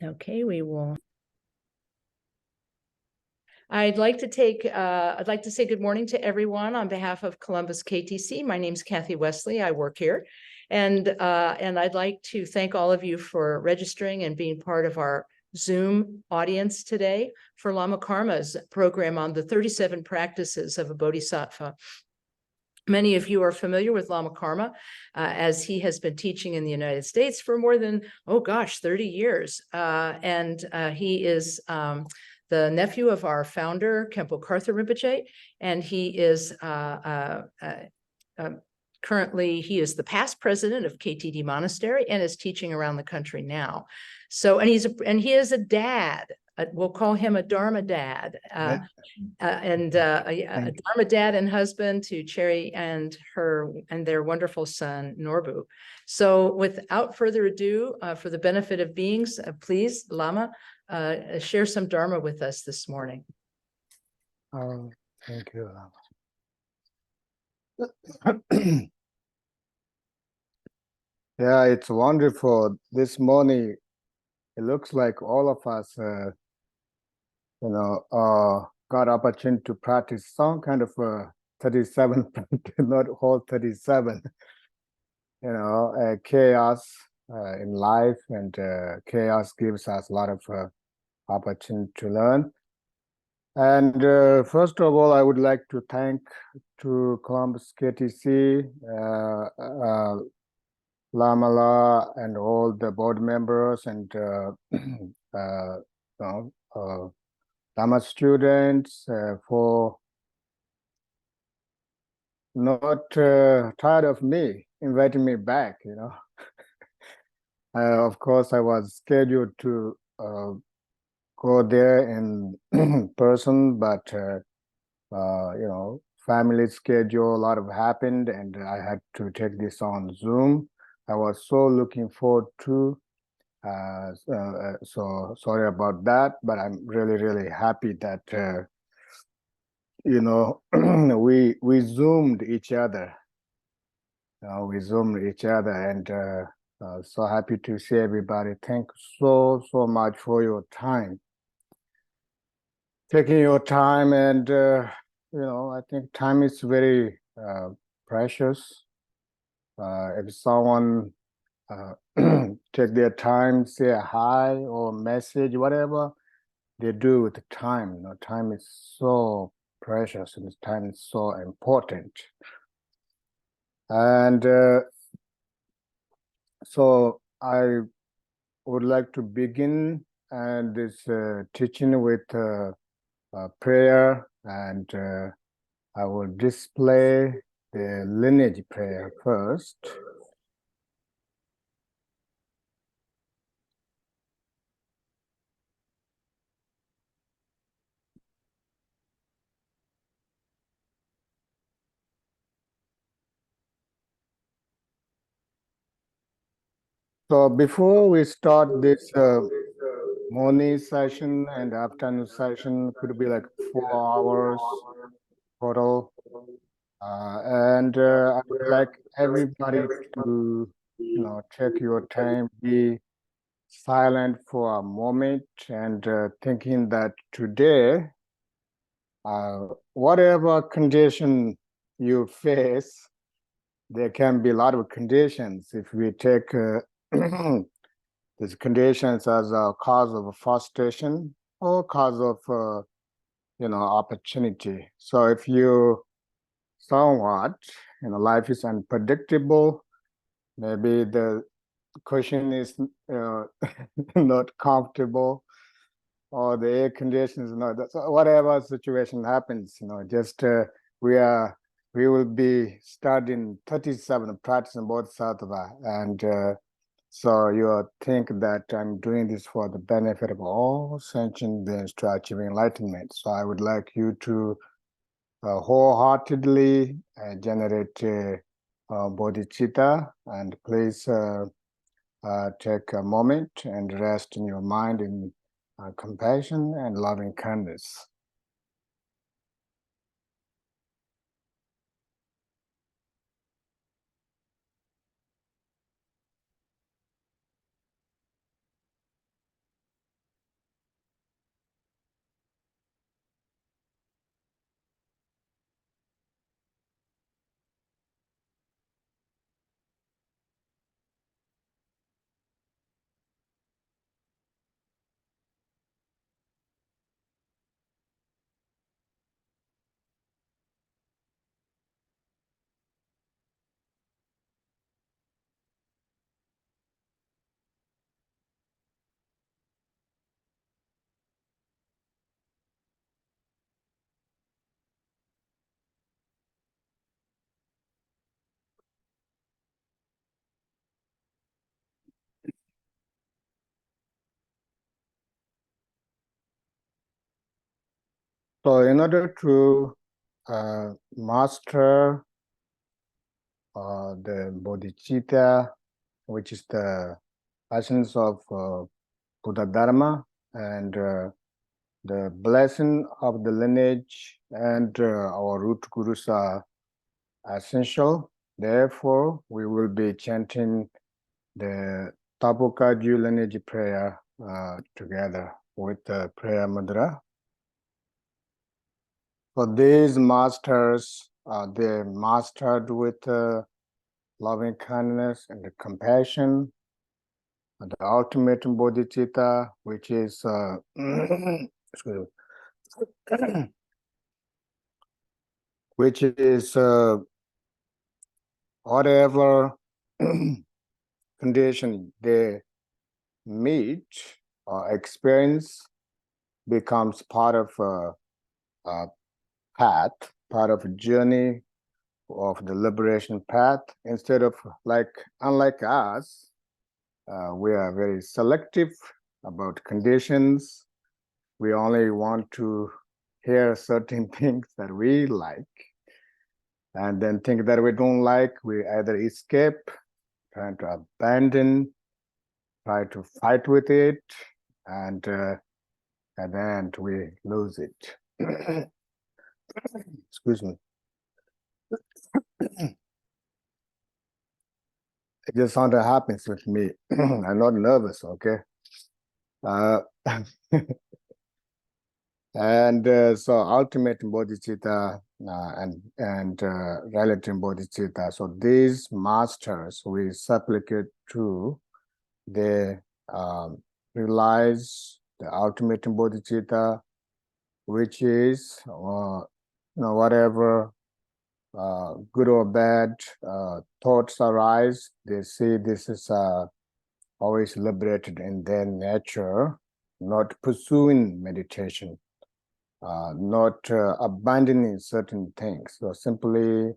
Okay, we will. I'd like to say good morning to everyone on behalf of Columbus KTC. My name's Kathy Wesley. I work here. And I'd like to thank all of you for registering and being part of our Zoom audience today for Lama Karma's program on the 37 practices of a Bodhisattva. Many of you are familiar with Lama Karma, as he has been teaching in the United States for more than, 30 years. He is the nephew of our founder, Khenpo Karthar Rinpoche, and he is currently, he is the past president of KTD Monastery and is teaching around the country now. So, and he is a dad. We'll call him a Dharma dad, a Dharma dad and husband to Cherry and their wonderful son, Norbu. So without further ado, for the benefit of beings, please, Lama, share some Dharma with us this morning. Thank you, Lama. Yeah, it's wonderful. This morning, it looks like all of us got opportunity to practice some kind of 37, not whole 37, chaos in life, and chaos gives us a lot of opportunity to learn. And first of all, I would like to thank to Columbus KTC, Lama and all the board members and Lama students for not tired of me, inviting me back, Of course, I was scheduled to go there in person, but, family schedule, a lot of happened, and I had to take this on Zoom. I was so looking forward to, so sorry about that, but I'm really, really happy that, we Zoomed each other. We Zoomed each other, and so happy to see everybody. Thank you so much for your time. Taking your time, and, I think time is very precious. If someone take their time, say a hi or message, whatever they do with the time, time is so precious and time is so important. And so I would like to begin and this teaching with prayer, and I will display the lineage prayer first. So before we start this morning session and afternoon session, could be like 4 hours total. And I would like everybody to, take your time, be silent for a moment, and thinking that today, whatever condition you face, there can be a lot of conditions. If we take these conditions as a cause of frustration or cause of, opportunity. So if you somewhat, life is unpredictable, maybe the cushion is not comfortable, or the air condition is not, so whatever situation happens, just we will be studying 37 practices in Bodhisattva, and so you think that I'm doing this for the benefit of all sentient beings to achieve enlightenment. So I would like you to wholeheartedly generate bodhicitta, and please take a moment and rest in your mind in compassion and loving kindness. So in order to master the bodhicitta, which is the essence of Buddha Dharma, and the blessing of the lineage and our root gurus are essential. Therefore, we will be chanting the Tapukaju lineage prayer together with the prayer mudra. So these masters, they mastered with loving kindness and compassion, and the ultimate bodhicitta, which is which is whatever condition they meet or experience becomes part of a path, part of a journey of the liberation path. Instead of unlike us, we are very selective about conditions. We only want to hear certain things that we like, and then things that we don't like, we either escape, trying to abandon, try to fight with it, and at the end we lose it. Excuse me. It just something happens with me. I'm not nervous, okay? And so ultimate bodhicitta and relative bodhicitta. So these masters we supplicate to, they realize the ultimate bodhicitta, which is whatever good or bad thoughts arise, they see this is always liberated in their nature, not pursuing meditation, not abandoning certain things. So simply,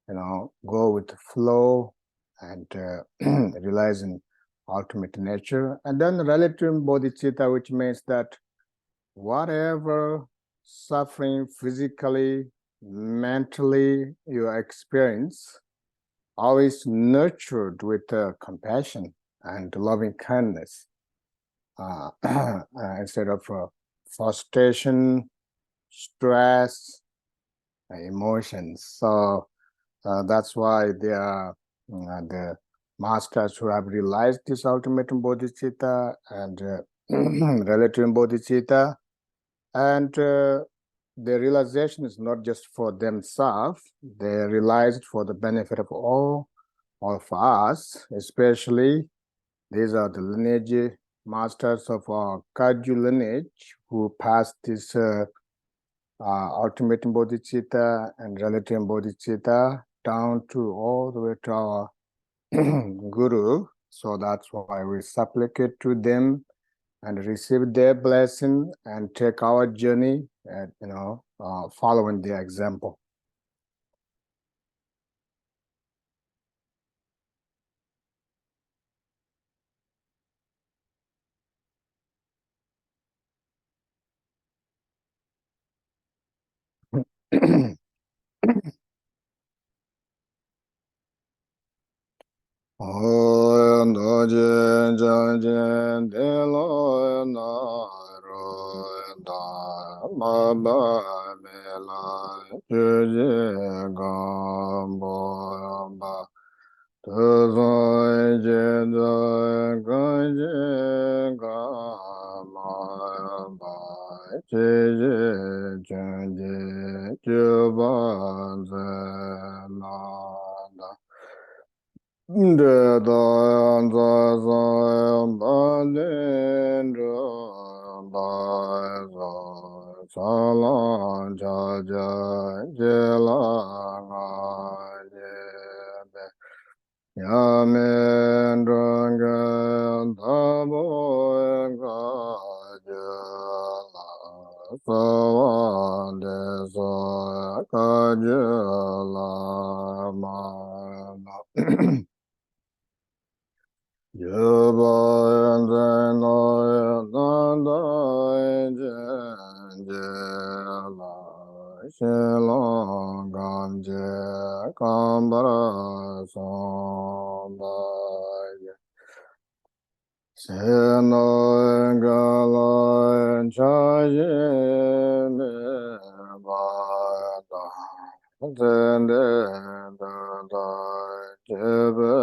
go with the flow and realizing ultimate nature. And then relative bodhicitta, which means that whatever suffering physically, mentally you experience, always nurtured with compassion and loving kindness, instead of frustration, stress, emotions. So that's why they are the masters who have realized this ultimate bodhicitta and relative bodhicitta. And their realization is not just for themselves, they realized for the benefit of all of us, especially these are the lineage masters of our Kagyu lineage who passed this ultimate bodhicitta and relative bodhicitta down to all the way to our guru. So that's why we supplicate to them and receive their blessing and take our journey and following their example. Seno galo chaye me bada zende da da jebe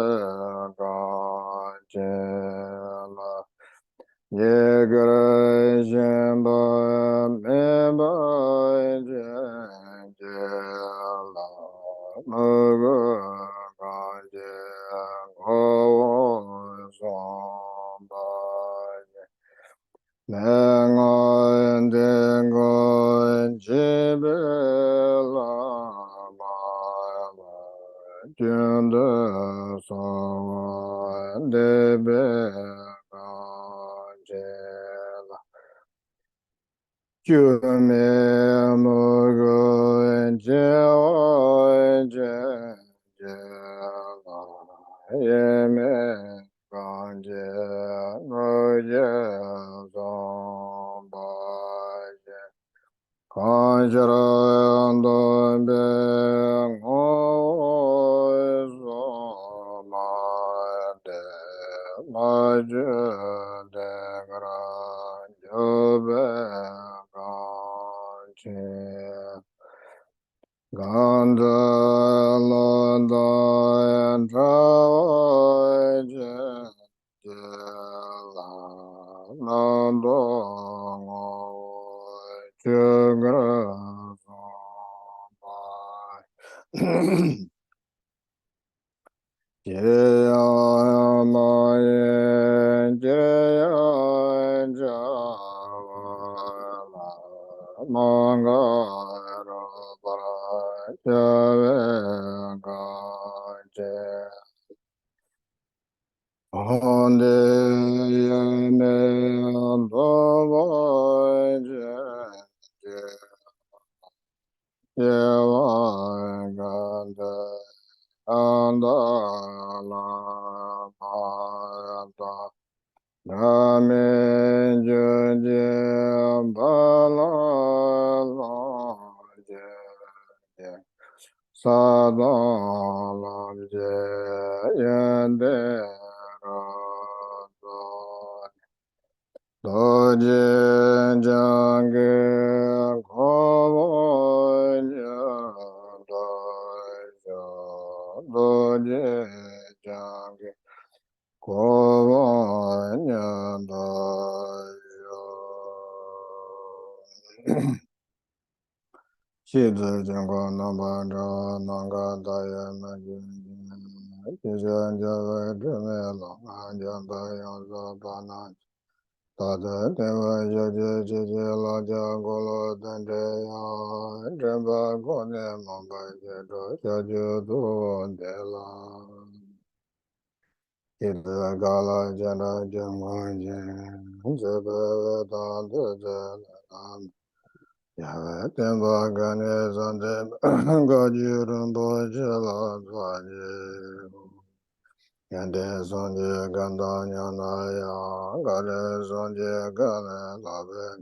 ga jela ye gare jemba me ba je jela mogo ga je go zomba Nengoen dengoen jibela mala jende sawa debe jela jume mogoen jeoen jela yeme ganje ngoje zombaje kanjarando bengoe zomade majde granjobe ganje Ganda landa and la nando chugra Jaya Maya Jaya Java Mangara Jave Gaje Onde Yeme Andava Jaya Ganda Andala Parata Name Juje Bala Laje Sadala Yende Doje Jange Kovonya Dojo Doje Jange Kovonya Dojo Shizu Jango Nambanda Nanga Daya Majin Kijan Java Jumelo Anjamba Yanza Banan Tada Deva Jaja Jaja Laja Golo Dande Jamba Gone Mamba Jado Jaju Dela Ida Gala Jana Jamajan Jaba Danda Jala Yava Temba Gane Zande Gajurum Bojala Dvaje Yande Zonje Gandanya Naya Gare Zonje Gane Labek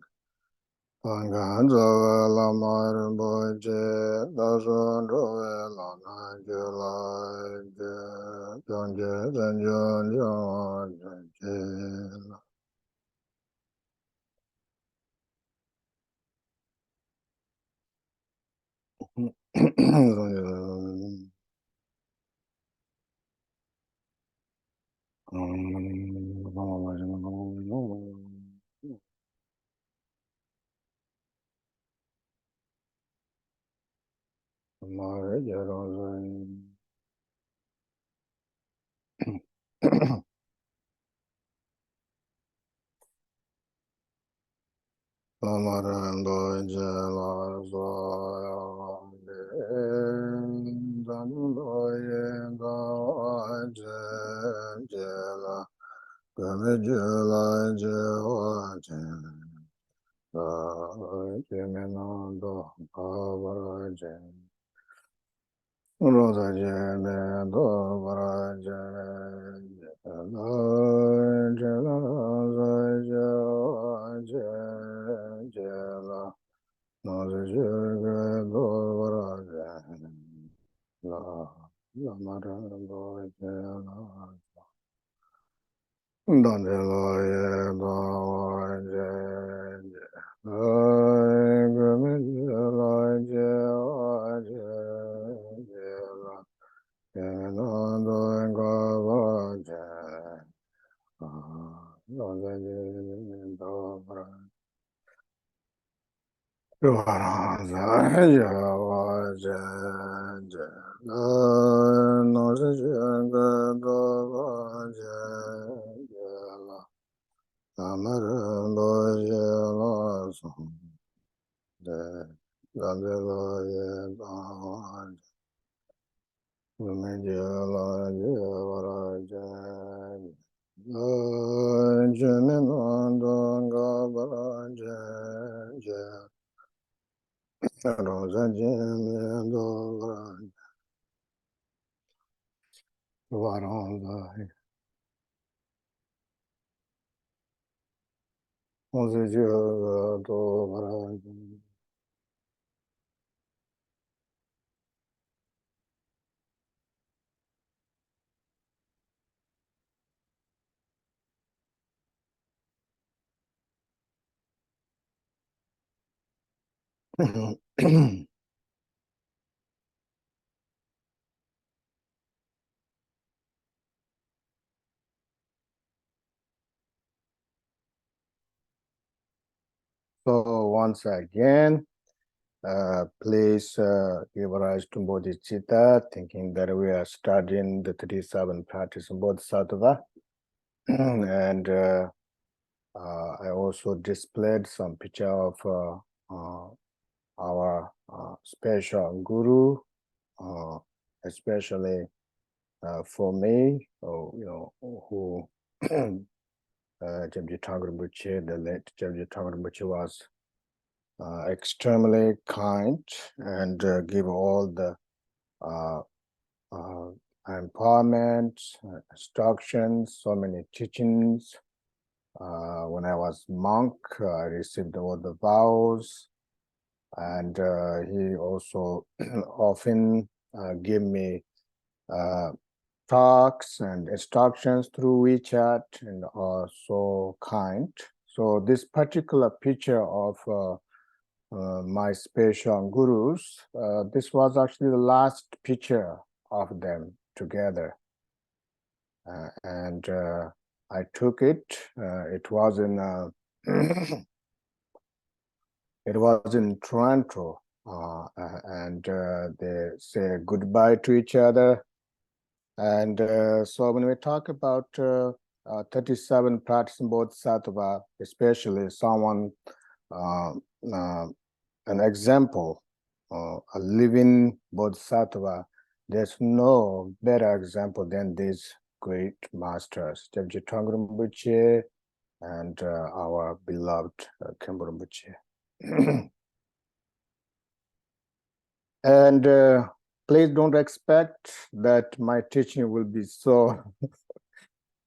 Panganza Lama Rinpoche Dason Rove Lana Jula Jonje Zanjon Jonje Lamarando Jela Dando Yenda Jela Gamejela Jela Jimenando Pavarajan Rosa Jemendo Varajan Jela Jela Nazi Varajan La Marando Jela Da So once again, please give rise to bodhicitta, thinking that we are studying the 37 practice of Bodhisattva. And I also displayed some picture of our special guru, especially for me, who Jebji Thakur Rinpoche, the late Jebji Thakur Rinpoche was extremely kind and give all the empowerment, instructions, so many teachings. When I was monk, I received all the vows, and he also often gave me talks and instructions through WeChat, and are so kind. So this particular picture of my spiritual gurus, this was actually the last picture of them together, and I took it. It was in it was in Toronto, and they say goodbye to each other. And so when we talk about 37 practicing Bodhisattva, especially someone, an example, a living Bodhisattva, there's no better example than these great masters, Jebji Thakur Rinpoche and our beloved Khenpo Rinpoche. And please don't expect that my teaching will be so,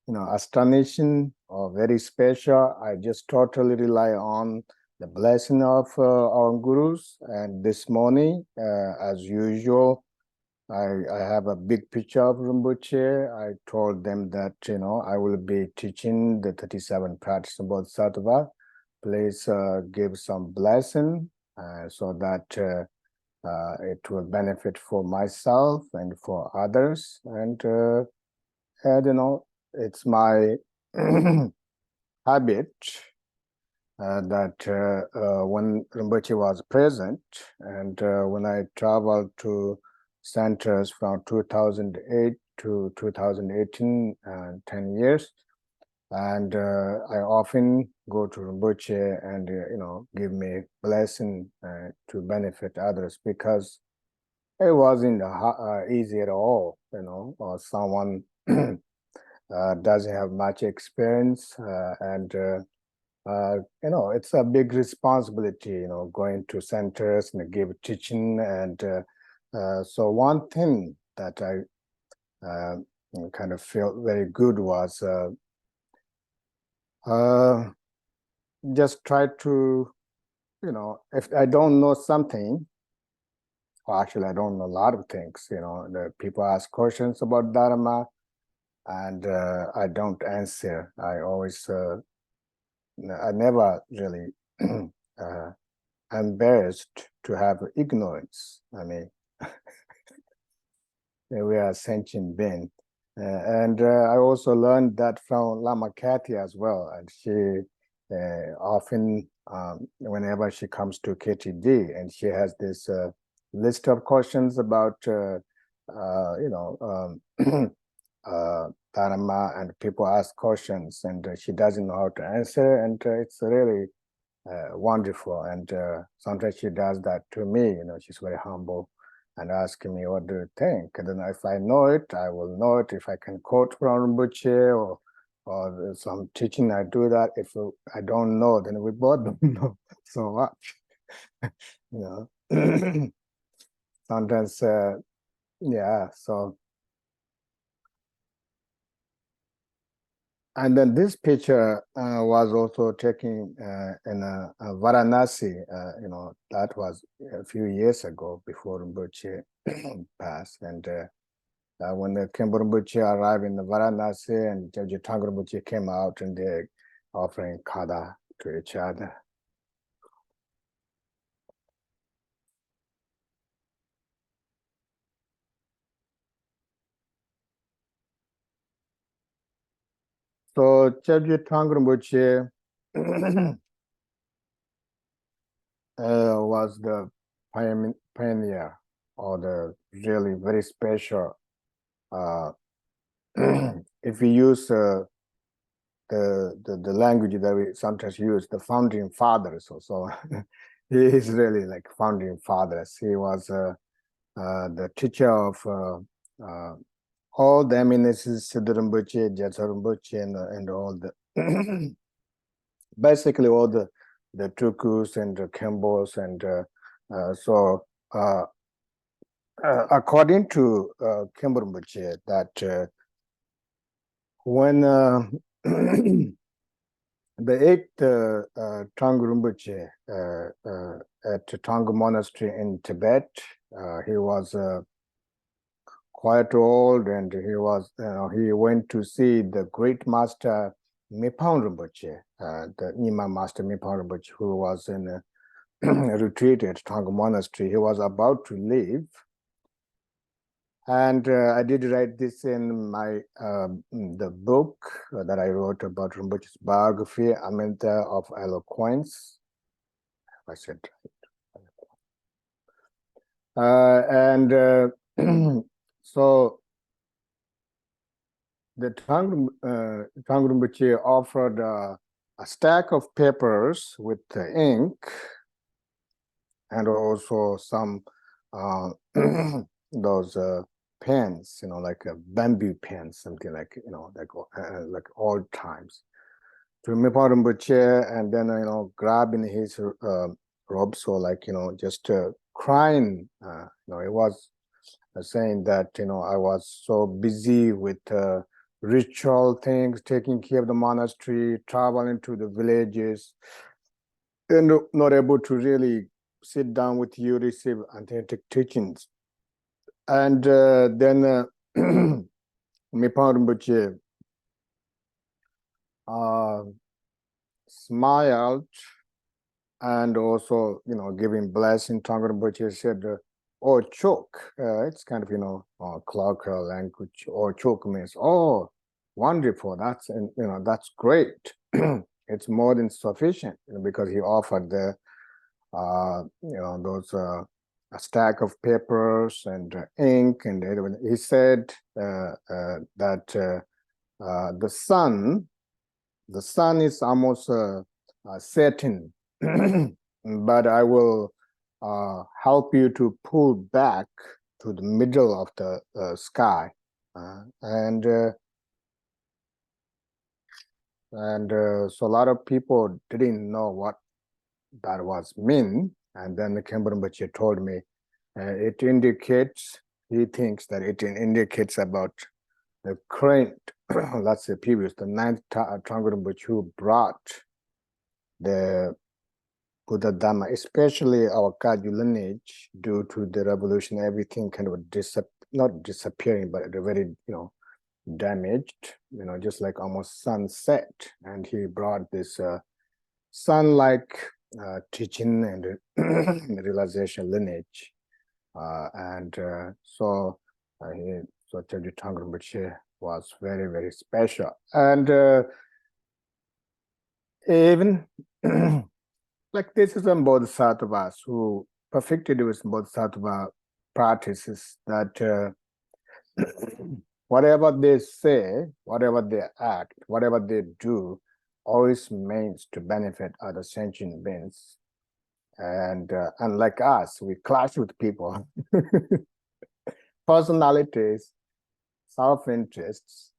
astonishing or very special. I just totally rely on the blessing of our gurus. And this morning, as usual, I have a big picture of Rinpoche. I told them that, I will be teaching the 37 practices of Bodhisattva. Please give some blessing so that it will benefit for myself and for others. And it's my habit that when Rinpoche was present, and when I traveled to centers from 2008 to 2018, 10 years, and I often go to Rinpoche and give me blessing to benefit others, because it wasn't easy at all, or someone doesn't have much experience, and it's a big responsibility, going to centers and give teaching. And so one thing that I kind of felt very good was just try to, if I don't know something, or actually I don't know a lot of things, the people ask questions about Dharma, and I don't answer. I always, I never really embarrassed to have ignorance. I mean, we are sentient being. And I also learned that from Lama Kathy as well. And she often, whenever she comes to KTD, and she has this list of questions about, Dharma, and people ask questions, and she doesn't know how to answer, and it's really wonderful. And sometimes she does that to me. She's very humble and asking me, what do you think? And then if I know it, I will know it. If I can quote from Rinpoche or some teaching, I do that. If I don't know, then we both don't know so much. Sometimes, yeah, so. And then this picture was also taken in Varanasi. That was a few years ago before Rinpoche passed. And when the Khenpo Rinpoche arrived in Varanasi, and Jaggi Tangpa Rinpoche came out, and they're offering kada to each other. So Jaggi Tangpa Rinpoche was the pioneer, or the really very special. If we use the language that we sometimes use, the founding fathers, so he is really like founding fathers. He was the teacher of all the eminences, Siddha Rinpoche, Jetsa Rinpoche, and all the basically all the Tukus and the Khenpos, and so according to Khenpo Rinpoche, that when the eighth Tangpa Rinpoche at Tangpa Monastery in Tibet, he was quite old, and he went to see the great master Mipang Rinpoche, the Nyingma master Mipang Rinpoche, who was in a retreat at Tangpa Monastery. He was about to leave. And I did write this in my the book that I wrote about Rinpoche's biography, Amenta of Eloquence. I said, and so the Tangpa Rinpoche offered a stack of papers with ink, and also some those pens, like a bamboo pen, something like, like old times, to Mipang Rinpoche, and then, grabbing his robe, so like, just crying. It was saying that, I was so busy with ritual things, taking care of the monastery, traveling to the villages, and not able to really sit down with you, receive authentic teachings. And then Mipang Rinpoche smiled, and also, giving blessing. Tangpa Rinpoche said, "Oh, chok." It's kind of, colloquial language. "Oh, chok" means, "Oh, wonderful. That's great." It's more than sufficient, because he offered the, those a stack of papers and ink, and he said that the sun is almost setting, but I will help you to pull back to the middle of the sky, and so a lot of people didn't know what that was mean. And then the Khenpo Rinpoche told me it indicates, he thinks that it indicates about the current, let's say previous, the ninth Tangpa Rinpoche, who brought the Buddha Dhamma, especially our Kagyu lineage. Due to the revolution, everything kind of not disappearing, but very, damaged, just like almost sunset. And he brought this sun-like teaching and realization lineage. So Chabji Thogme Rinpoche was very, very special. And even like this is some bodhisattvas who perfected with bodhisattva practices that whatever they say, whatever they act, whatever they do, always means to benefit other sentient beings. And unlike us, we clash with people, personalities, self-interests,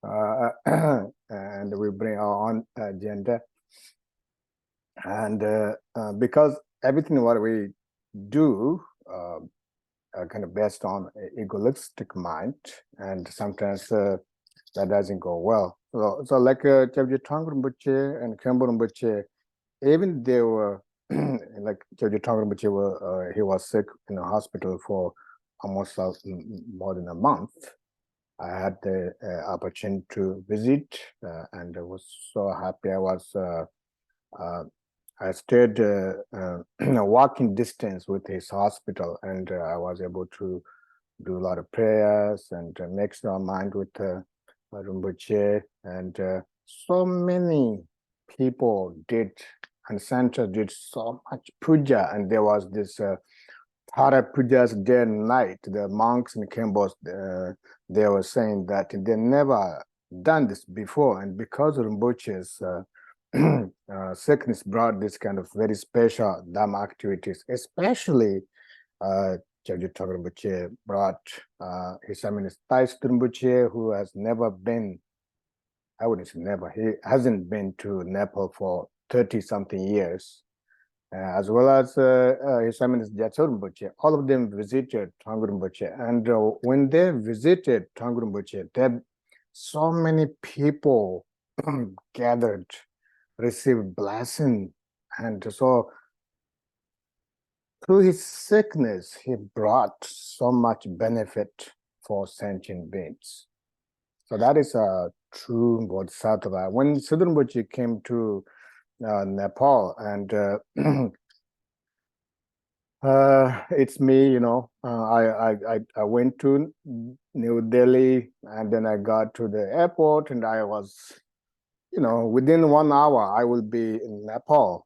and we bring our own agenda. And because everything what we do kind of based on egoistic mind, and sometimes that doesn't go well. So like Chabji Thogme Rinpoche and Khenpo Rinpoche, even they were like Chabji Thogme Rinpoche, he was sick in the hospital for almost more than a month. I had the opportunity to visit, and I was so happy. I stayed walking distance with his hospital, and I was able to do a lot of prayers and mix our mind with Rinpoche, and so many people did, and center did so much puja, and there was this Thara pujas day and night. The monks in Khenpo, they were saying that they never done this before, and because Rinpoche's sickness brought this kind of very special Dhamma activities, especially Chabji Thogme Rinpoche brought His Eminence Thais Rinpoche, who has never been, I wouldn't say never, he hasn't been to Nepal for 30-something years, as well as His Eminence Gyatso Rinpoche. All of them visited Thogme Rinpoche, and when they visited Thogme Rinpoche, so many people gathered, received blessing, and so through his sickness, he brought so much benefit for sentient beings. So that is a true bodhisattva. When Siddha Rinpoche came to Nepal, and it's me, I went to New Delhi, and then I got to the airport, and I was, within 1 hour, I will be in Nepal.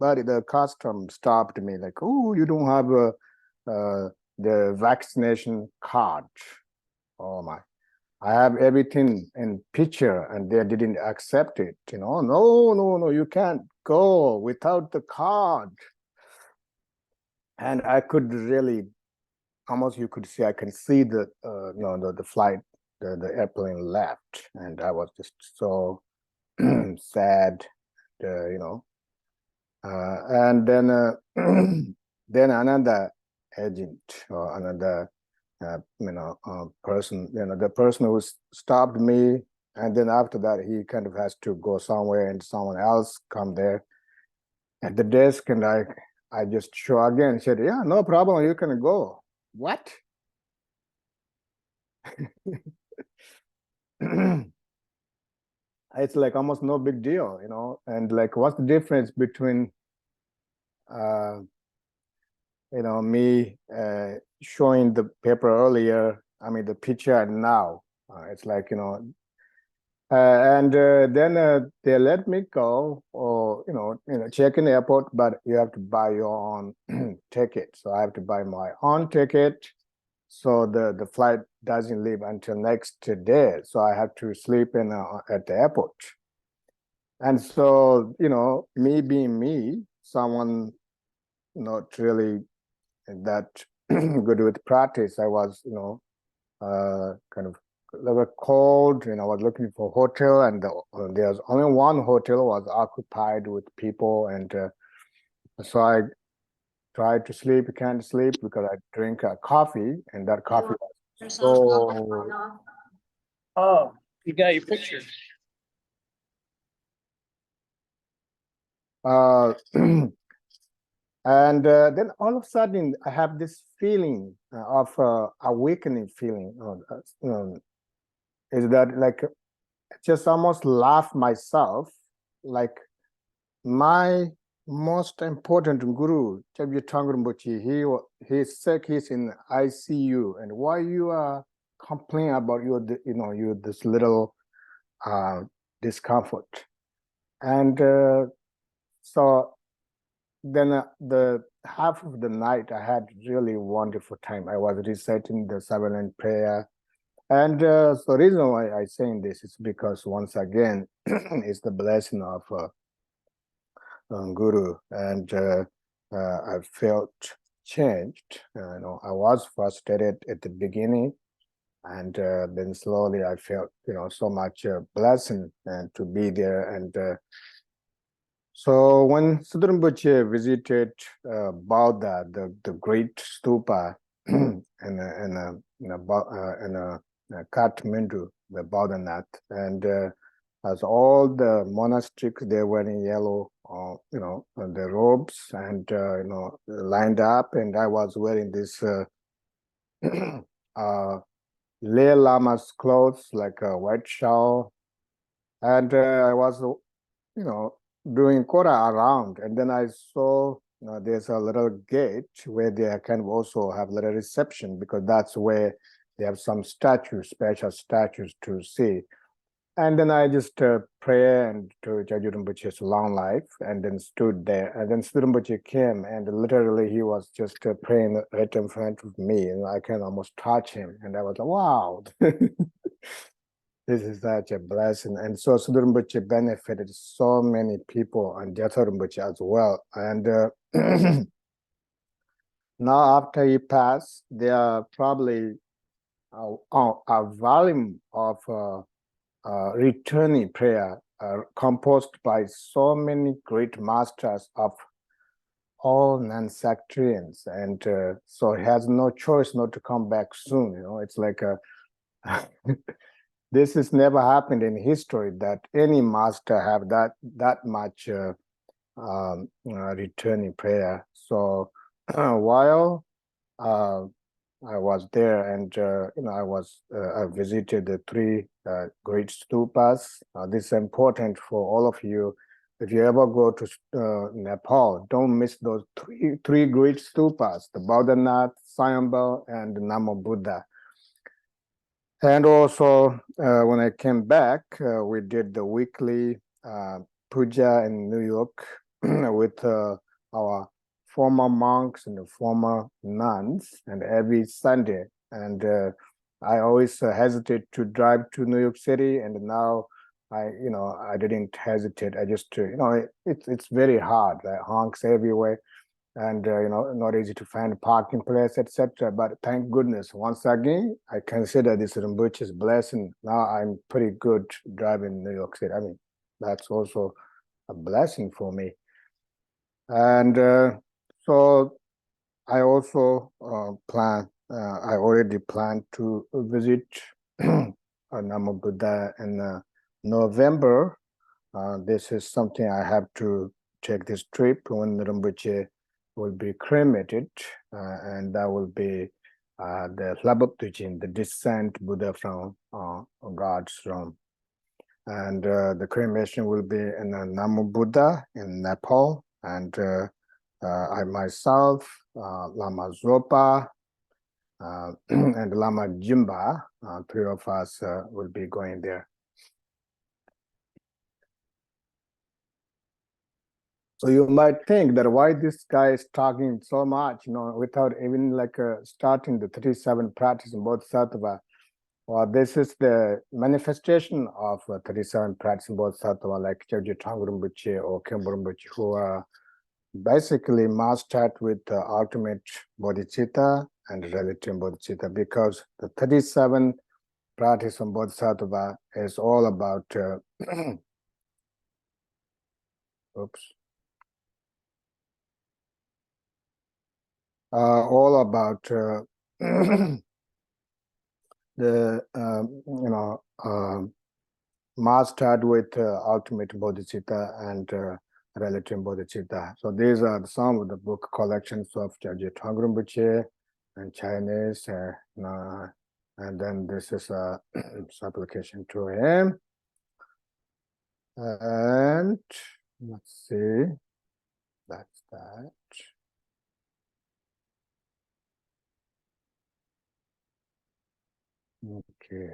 But the custom stopped me, like, oh, you don't have the vaccination card. Oh my, I have everything in picture, and they didn't accept it. No, you can't go without the card. And I could really, almost you could see, I can see the flight, the airplane left, and I was just so sad, and then then another agent or another person, the person who stopped me, and then after that he kind of has to go somewhere, and someone else come there at the desk, and I just show again, said, yeah, no problem, you can go. What? It's like almost no big deal, and like, what's the difference between me showing the paper earlier, the picture, and now? It's like, and then they let me go, or check in the airport, but you have to buy your own ticket. So I have to buy my own ticket. So the flight doesn't leave until next day. So I have to sleep in at the airport. And so, me being me, someone not really that good with practice, I was, kind of a little cold, I was looking for a hotel, and there's only one hotel was occupied with people, and so I tried to sleep, can't sleep, because I drink coffee, and that coffee was so... Oh, you got your picture. And then all of a sudden, I have this feeling of awakening feeling. is that like just almost laugh myself, like my most important guru, Chabye Thogme Rinpoche, he's sick, he's in ICU, and why you are complaining about your, you this little discomfort, and so then the half of the night I had really wonderful time. I was reciting the silent prayer. And so the reason why I'm saying this is because once again, it's the blessing of Guru, and I felt changed. I was frustrated at the beginning, and then slowly I felt, so much blessing and to be there. And so when Sudra Rinpoche visited Bauda, the great stupa in Kathmandu, the Baudanath, and as all the monastics, they were in yellow, the robes, and lined up, and I was wearing this lay lama's clothes, like a white shawl, and I was, doing quota around, and then I saw there's a little gate where they kind of also have a little reception, because that's where they have some statues, special statues to see. And then I just pray and to Jagyu Rinpoche's long life, and then stood there. And then Sudra Rinpoche came, and literally he was just praying right in front of me, and I can almost touch him. And I was like, wow. This is such a blessing. And so Sudra Rinpoche benefited so many people, and Jatha Rinpoche as well. And now after he passed, there are probably a volume of returning prayer composed by so many great masters of all non-sectarians. And so he has no choice not to come back soon. It's like a this has never happened in history, that any master have that much returning prayer. So while I was there, and I visited the three great stupas. This is important for all of you. If you ever go to Nepal, don't miss those three great stupas: the Bodhanath, Sayambha, and Namo Buddha. And also, when I came back, we did the weekly puja in New York with our former monks and the former nuns, and every Sunday. And I always hesitate to drive to New York City, and now I didn't hesitate. I just, it's very hard, like honks everywhere, and not easy to find a parking place, etc. But thank goodness, once again, I consider this Rinpoche's blessing. Now I'm pretty good driving New York City. I mean, that's also a blessing for me. And so I also I already plan to visit Namo Buddha in November. This is something I have to take this trip when Rinpoche will be cremated, and that will be the Labab-Tujin, the descent Buddha from God's throne. And the cremation will be in Namo Buddha in Nepal, and I myself, Lama Zopa, and Lama Jimba, three of us will be going there. So you might think that why this guy is talking so much, without even like starting the 37 practice in Bodhisattva. Well, this is the manifestation of 37 practice in Bodhisattva, like Jagyu Thogme Rinpoche or Khenpo Rinpoche, who are basically mastered with ultimate bodhicitta and relative bodhicitta, because the 37 practice in Bodhisattva is all about all about the mastered with ultimate bodhicitta and relative bodhicitta. So these are some of the book collections of Jagyu Thogme Rinpoche and Chinese, And then this is a supplication to him. And let's see, that's that. Okay.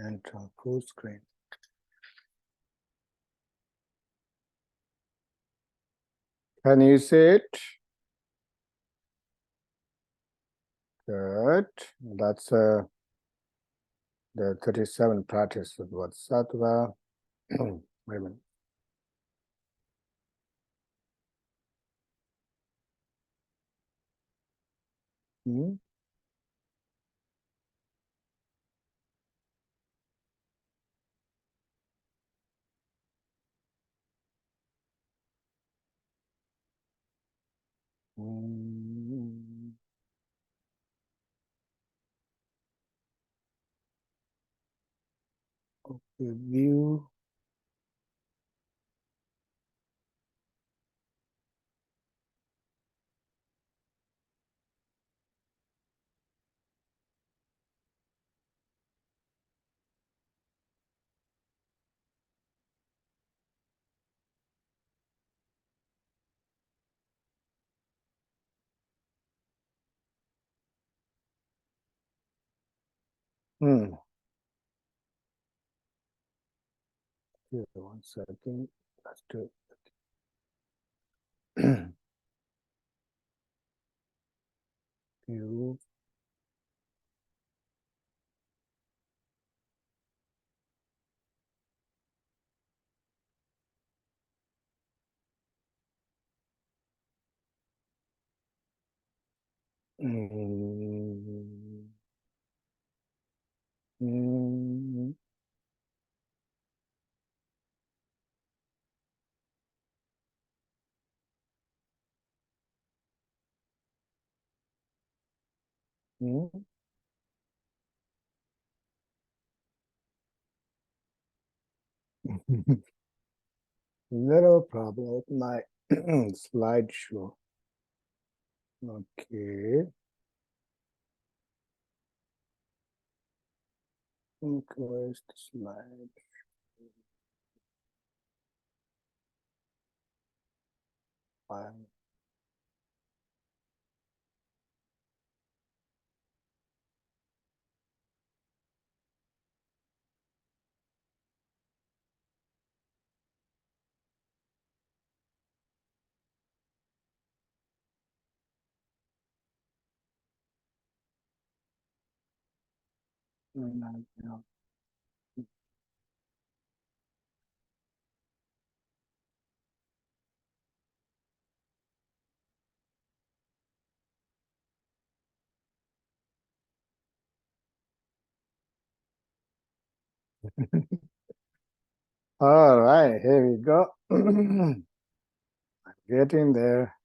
And full screen. Can you see it? Good. That's the 37 practice of Bodhisattva. Wait a minute. Hmm? Mm. Okay, view. Hmm. Here, 1 second. Let's do it. View. Mm. Mm. Mm. Little problem with my slideshow. Okay. Okay, where's the slide? File. No. All right, here we go. Getting there.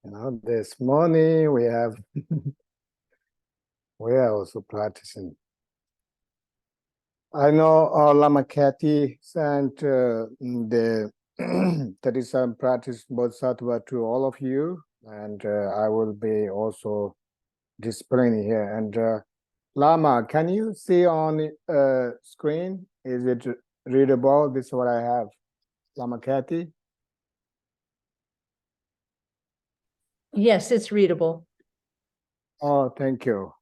You know, this morning we are also practicing. I know Lama Kathy sent the 37 practice Bodhisattva to all of you, and I will be also displaying here. And Lama, can you see on screen? Is it readable? This is what I have. Lama Kathy? Yes, it's readable. Oh, thank you.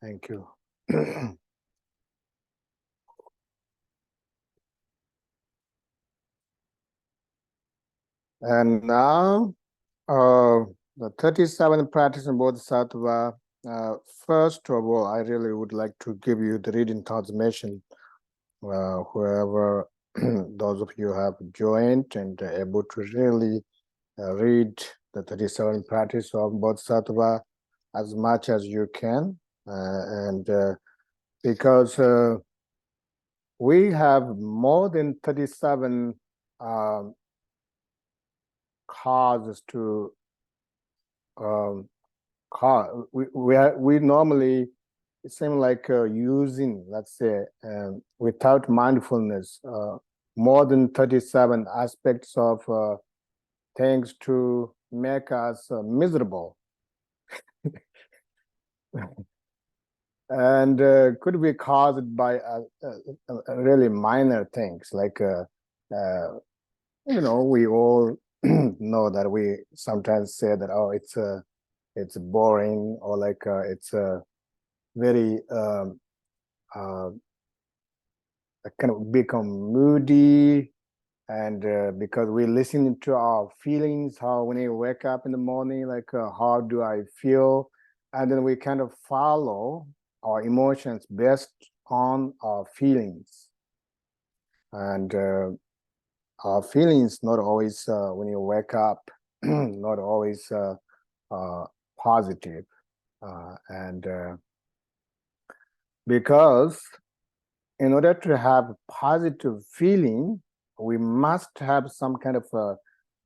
Thank you. And now, the 37 practicing Bodhisattva. First of all, I really would like to give you the reading transmission. Whoever those of you have joined and able to really read the 37 practice of Bodhisattva as much as you can, and because we have more than 37 causes to we normally it seems like using, let's say, without mindfulness, more than 37 aspects of things to make us miserable. And could be caused by really minor things like, we all know that we sometimes say that, oh, it's boring, or like it's very kind of become moody, and because we listen to our feelings, how when you wake up in the morning, like how do I feel, and then we kind of follow our emotions based on our feelings, and our feelings not always when you wake up not always positive, and because in order to have positive feeling, we must have some kind of a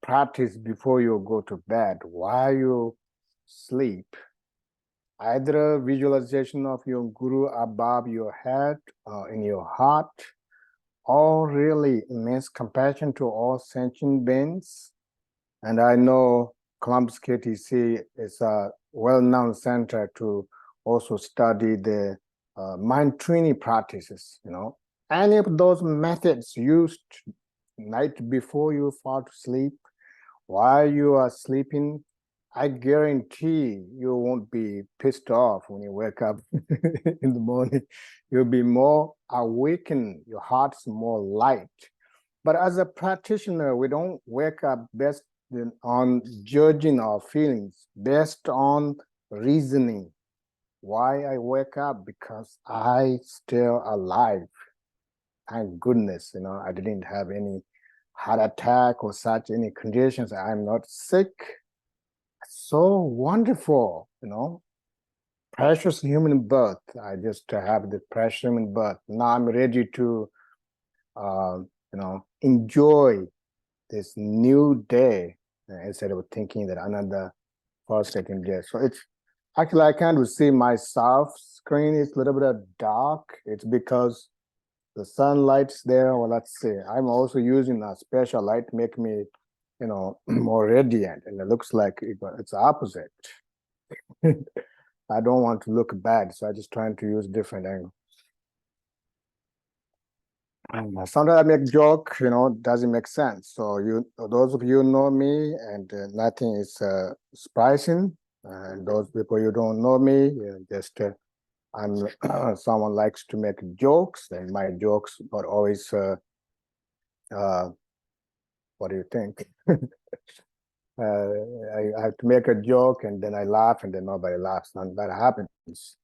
practice before you go to bed, while you sleep. Either a visualization of your guru above your head, in your heart, or really immense compassion to all sentient beings. And I know Columbus KTC is a well-known center to also study the mind training practices. Any of those methods used night before you fall to sleep, while you are sleeping, I guarantee you won't be pissed off when you wake up in the morning. You'll be more awakened, your heart's more light. But as a practitioner, we don't wake up based on judging our feelings, based on reasoning. Why I wake up? Because I still alive. Thank goodness, I didn't have any heart attack or such any conditions. I'm not sick. So wonderful, precious human birth. I just have the precious human birth. Now I'm ready to, enjoy this new day instead of thinking that another first, second day. So it's actually, I can't see myself. Screen is a little bit dark. It's because the sunlight's there. Well, let's see. I'm also using a special light to make me, more radiant, and it looks like it's opposite. I don't want to look bad, so I'm just trying to use different angle. Sometimes I make joke, doesn't make sense. So those of you know me, and nothing is surprising. And those people you don't know me, just I'm someone likes to make jokes, and my jokes are always. What do you think? I have to make a joke, and then I laugh, and then nobody laughs. None that happens.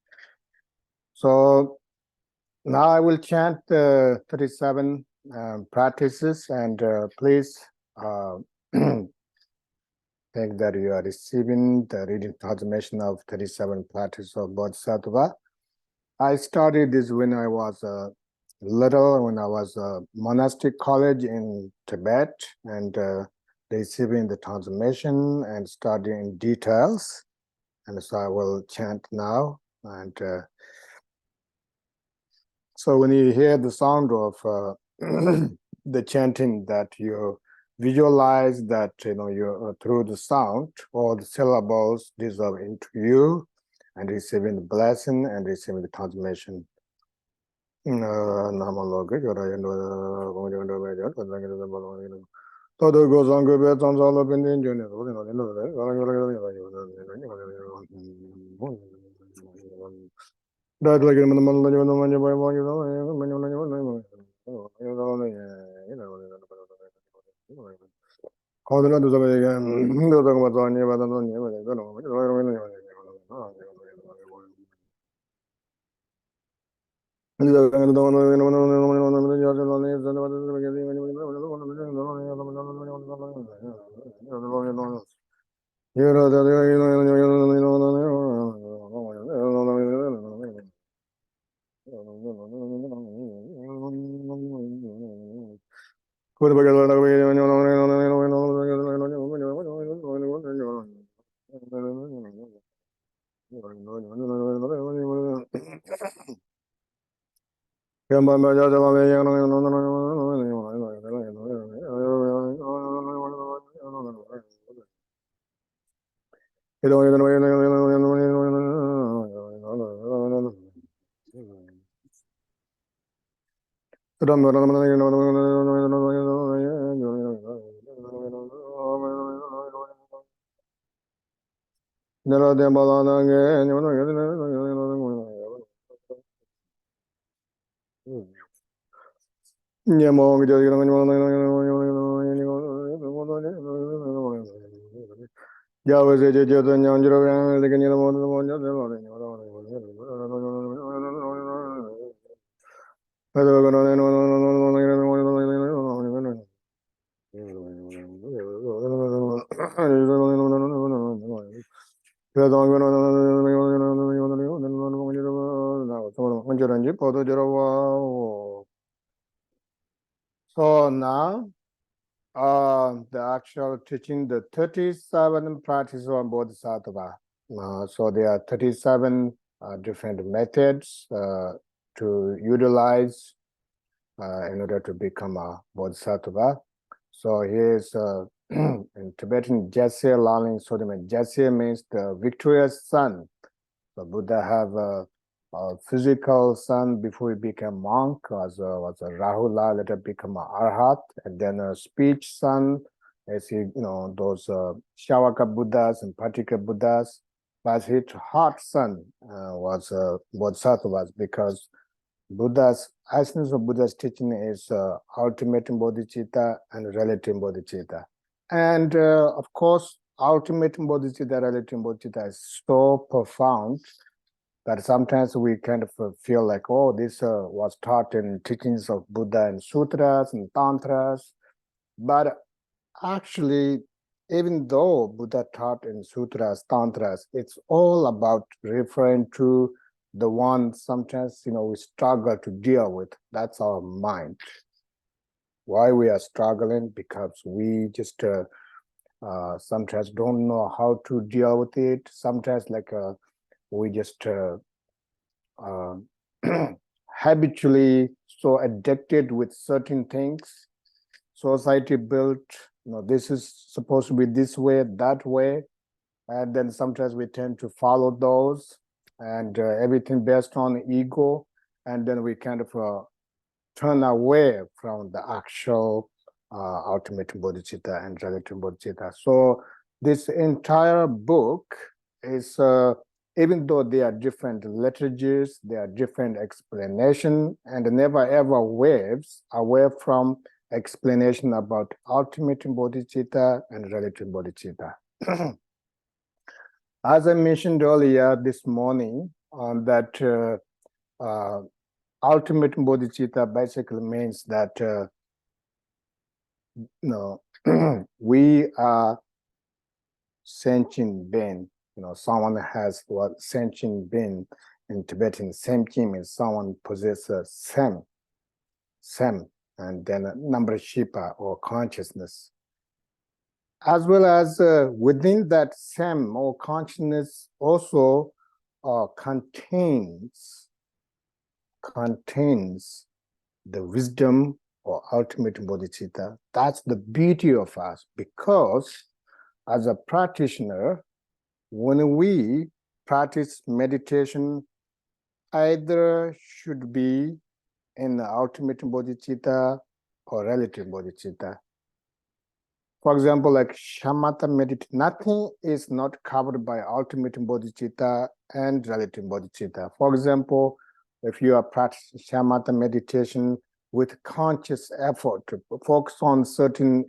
So now I will chant 37 practices, and please think that you are receiving the reading transmission of 37 practices of Bodhisattva. I started this when I was little, when I was monastic college in Tibet, and receiving the transmission and studying details. And so I will chant now. And so when you hear the sound of the chanting, that you visualize that you through the sound, all the syllables dissolve into you, and receiving the blessing and receiving the transmission. Todo goes on good beds on all up in the engine. That like So now, the actual teaching, the 37 practices on Bodhisattva. So there are 37 different methods to utilize in order to become a Bodhisattva. So here's in Tibetan, Jesse Lalin Sodime. Jesse means the victorious sun. So Buddha have a physical son before he became monk, was a Rahula, later become a Arhat, and then a speech son, as he, those Shavaka Buddhas and Patika Buddhas. But his heart son was Bodhisattvas, because Buddha's essence of Buddha's teaching is ultimate bodhicitta and relative bodhicitta. And of course, ultimate bodhicitta, relative bodhicitta is so profound that sometimes we kind of feel like, oh, this was taught in teachings of Buddha and sutras and tantras. But actually, even though Buddha taught in sutras, tantras, it's all about referring to the one sometimes, we struggle to deal with. That's our mind. Why we are struggling? Because we just sometimes don't know how to deal with it. Sometimes we just habitually so addicted with certain things. Society built, this is supposed to be this way, that way. And then sometimes we tend to follow those, and everything based on ego. And then we kind of turn away from the actual ultimate bodhicitta and relative bodhicitta. So this entire book is, even though they are different liturgies, they are different explanation, and never ever waves away from explanation about ultimate bodhicitta and relative bodhicitta. As I mentioned earlier this morning, that ultimate bodhicitta basically means that we are sentient being. Someone has what sentient being in Tibetan. Semchi means someone possesses sem, and then nambrashipa or consciousness. As well as within that sem or consciousness also contains the wisdom or ultimate bodhicitta. That's the beauty of us, because as a practitioner, when we practice meditation, either should be in the ultimate bodhicitta or relative bodhicitta. For example, like shamatha meditation, nothing is not covered by ultimate bodhicitta and relative bodhicitta. For example, if you are practicing shamatha meditation with conscious effort to focus on certain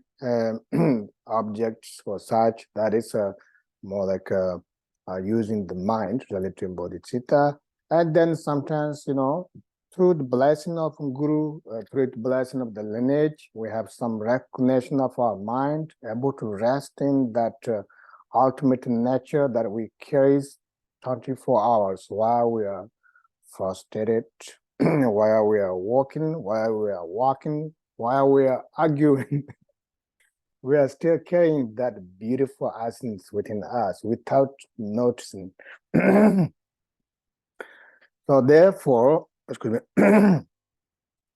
objects or such, that is more like using the mind, relative bodhicitta. And then sometimes, through the blessing of Guru, through the blessing of the lineage, we have some recognition of our mind, able to rest in that ultimate nature that we carry 24 hours while we are frustrated, while we are walking, while we are arguing. We are still carrying that beautiful essence within us without noticing. So therefore, excuse me,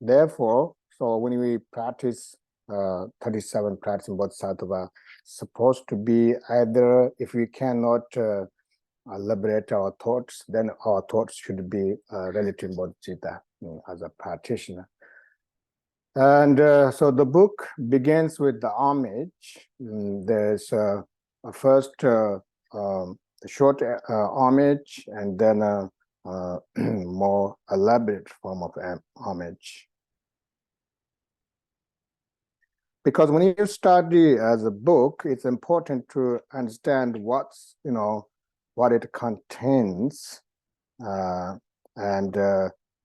Therefore, so when we practice 37 practicing Bodhisattva, supposed to be either, if we cannot liberate our thoughts, then our thoughts should be relative bodhicitta as a practitioner. And so the book begins with the homage. There's a first short homage, and then a more elaborate form of homage. Because when you study as a book, it's important to understand what's, what it contains.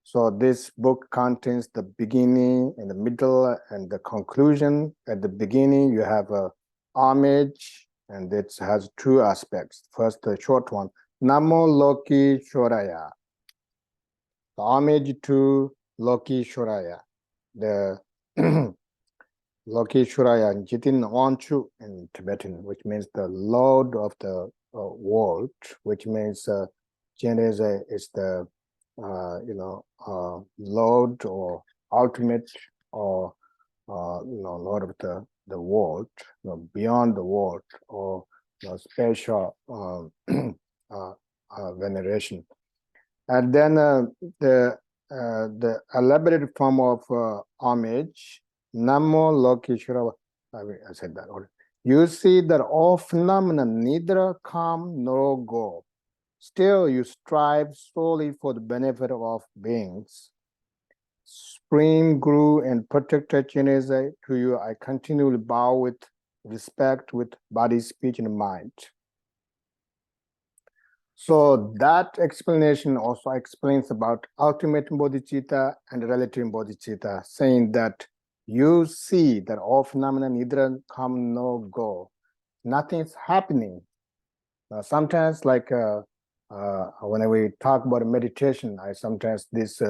So this book contains the beginning and the middle and the conclusion. At the beginning, you have a homage, and it has two aspects. First, the short one, Namo Loki Shoraya. The homage to Loki Shoraya. The Loki Shoraya, Jitin Onchu in Tibetan, which means the Lord of the world, which means Chinese is the Lord or ultimate or Lord of the world, beyond the world, or special veneration. And then the elaborate form of homage, Namo Loki Shoraya. I said that already. You see that all phenomena neither come nor go. Still, you strive solely for the benefit of all beings. Supreme Guru and Protector Chinese, to you I continually bow with respect with body, speech, and mind. So that explanation also explains about ultimate bodhicitta and relative bodhicitta, saying that you see that all phenomena neither come nor go. Nothing's happening. Sometimes, like when we talk about meditation, I sometimes this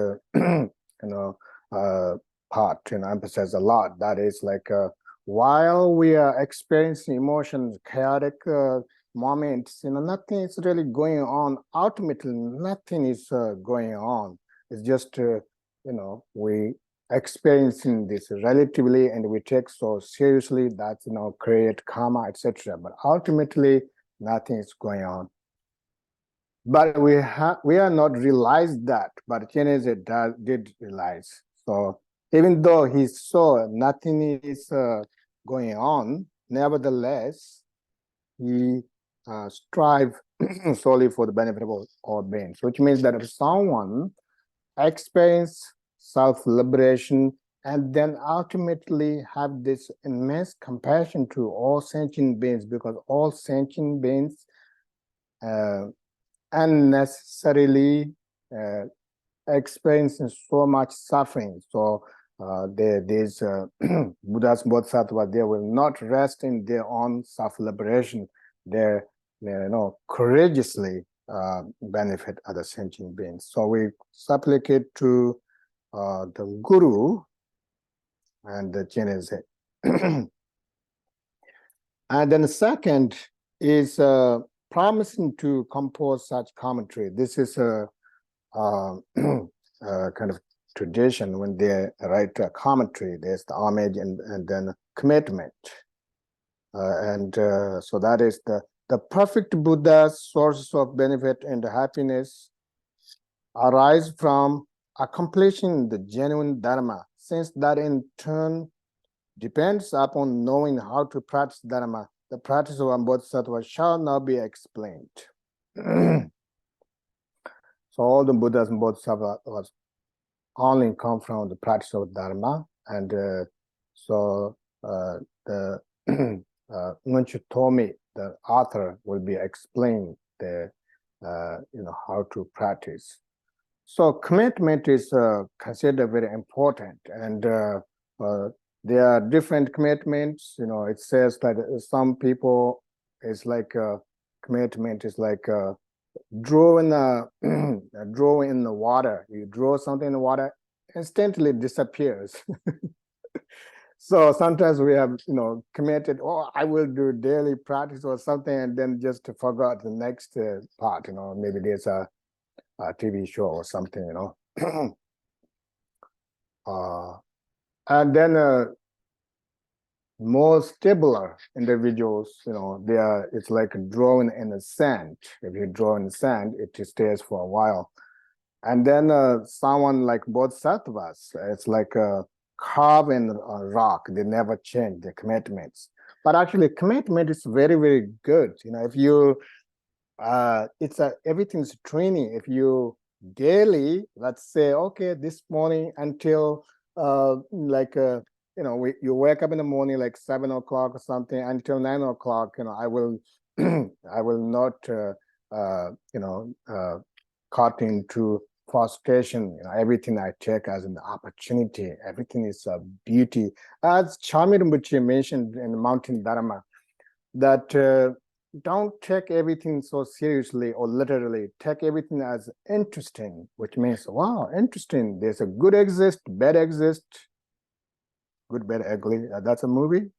part emphasize a lot. That is like while we are experiencing emotions, chaotic moments, nothing is really going on. Ultimately, nothing is going on. It's just we experiencing this relatively, and we take so seriously that create karma, etc. But ultimately, nothing is going on. But we are not realized that, but Chinese did realize. So even though he saw nothing is going on, nevertheless, he strive solely for the benefit of all beings, which means that if someone experience self-liberation and then ultimately have this immense compassion to all sentient beings, because all sentient beings unnecessarily experiencing so much suffering. So these Buddhas, Bodhisattvas, they will not rest in their own self-liberation. They courageously benefit other sentient beings. So we supplicate to the Guru and the Chinese. And then the second is promising to compose such commentary. This is a kind of tradition. When they write a commentary, there's the homage and then commitment. So that is the perfect Buddha's sources of benefit and happiness arise from accomplishing the genuine Dharma, since that in turn depends upon knowing how to practice Dharma. The practice of a Bodhisattva shall not be explained. So all the Buddhas and Bodhisattvas only come from the practice of Dharma, and so the Ngulchu Thogme, the author, will be explaining the how to practice. So commitment is considered very important, and there are different commitments. It says that some people is like commitment is like drawing in the water. You draw something in the water, instantly disappears. So sometimes we have committed, I will do daily practice or something, and then just forgot the next part. Maybe there's a TV show or something. And then more stabler individuals, they are, it's like drawn in the sand. If you draw in the sand, it stays for a while. And then someone like Bodhisattvas, it's like a carve in a rock. They never change their commitments. But actually, commitment is very, very good. If you, everything's training. If you daily, let's say, okay, this morning until you wake up in the morning like 7 o'clock or something until 9 o'clock, I will, I will not, caught into frustration. Everything I take as an opportunity. Everything is a beauty. As Chame Rinpoche mentioned in Mountain Dharma, that don't take everything so seriously or literally. Take everything as interesting, which means, wow, interesting. There's a good exist, bad exist, good, bad, ugly. That's a movie.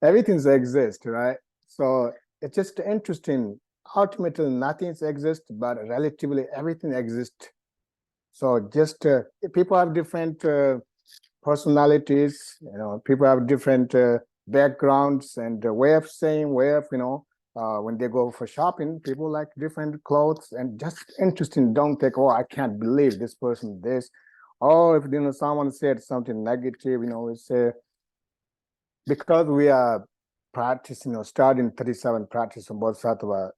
Everything's exist, right? So it's just interesting. Ultimately, nothing exists, but relatively everything exists. So just people have different personalities. People have different backgrounds and way of saying, way of when they go for shopping, people like different clothes, and just interesting. Don't think, oh, I can't believe this person this. Oh, if someone said something negative, we say, because we are practicing, starting 37 practice of Bodhisattva,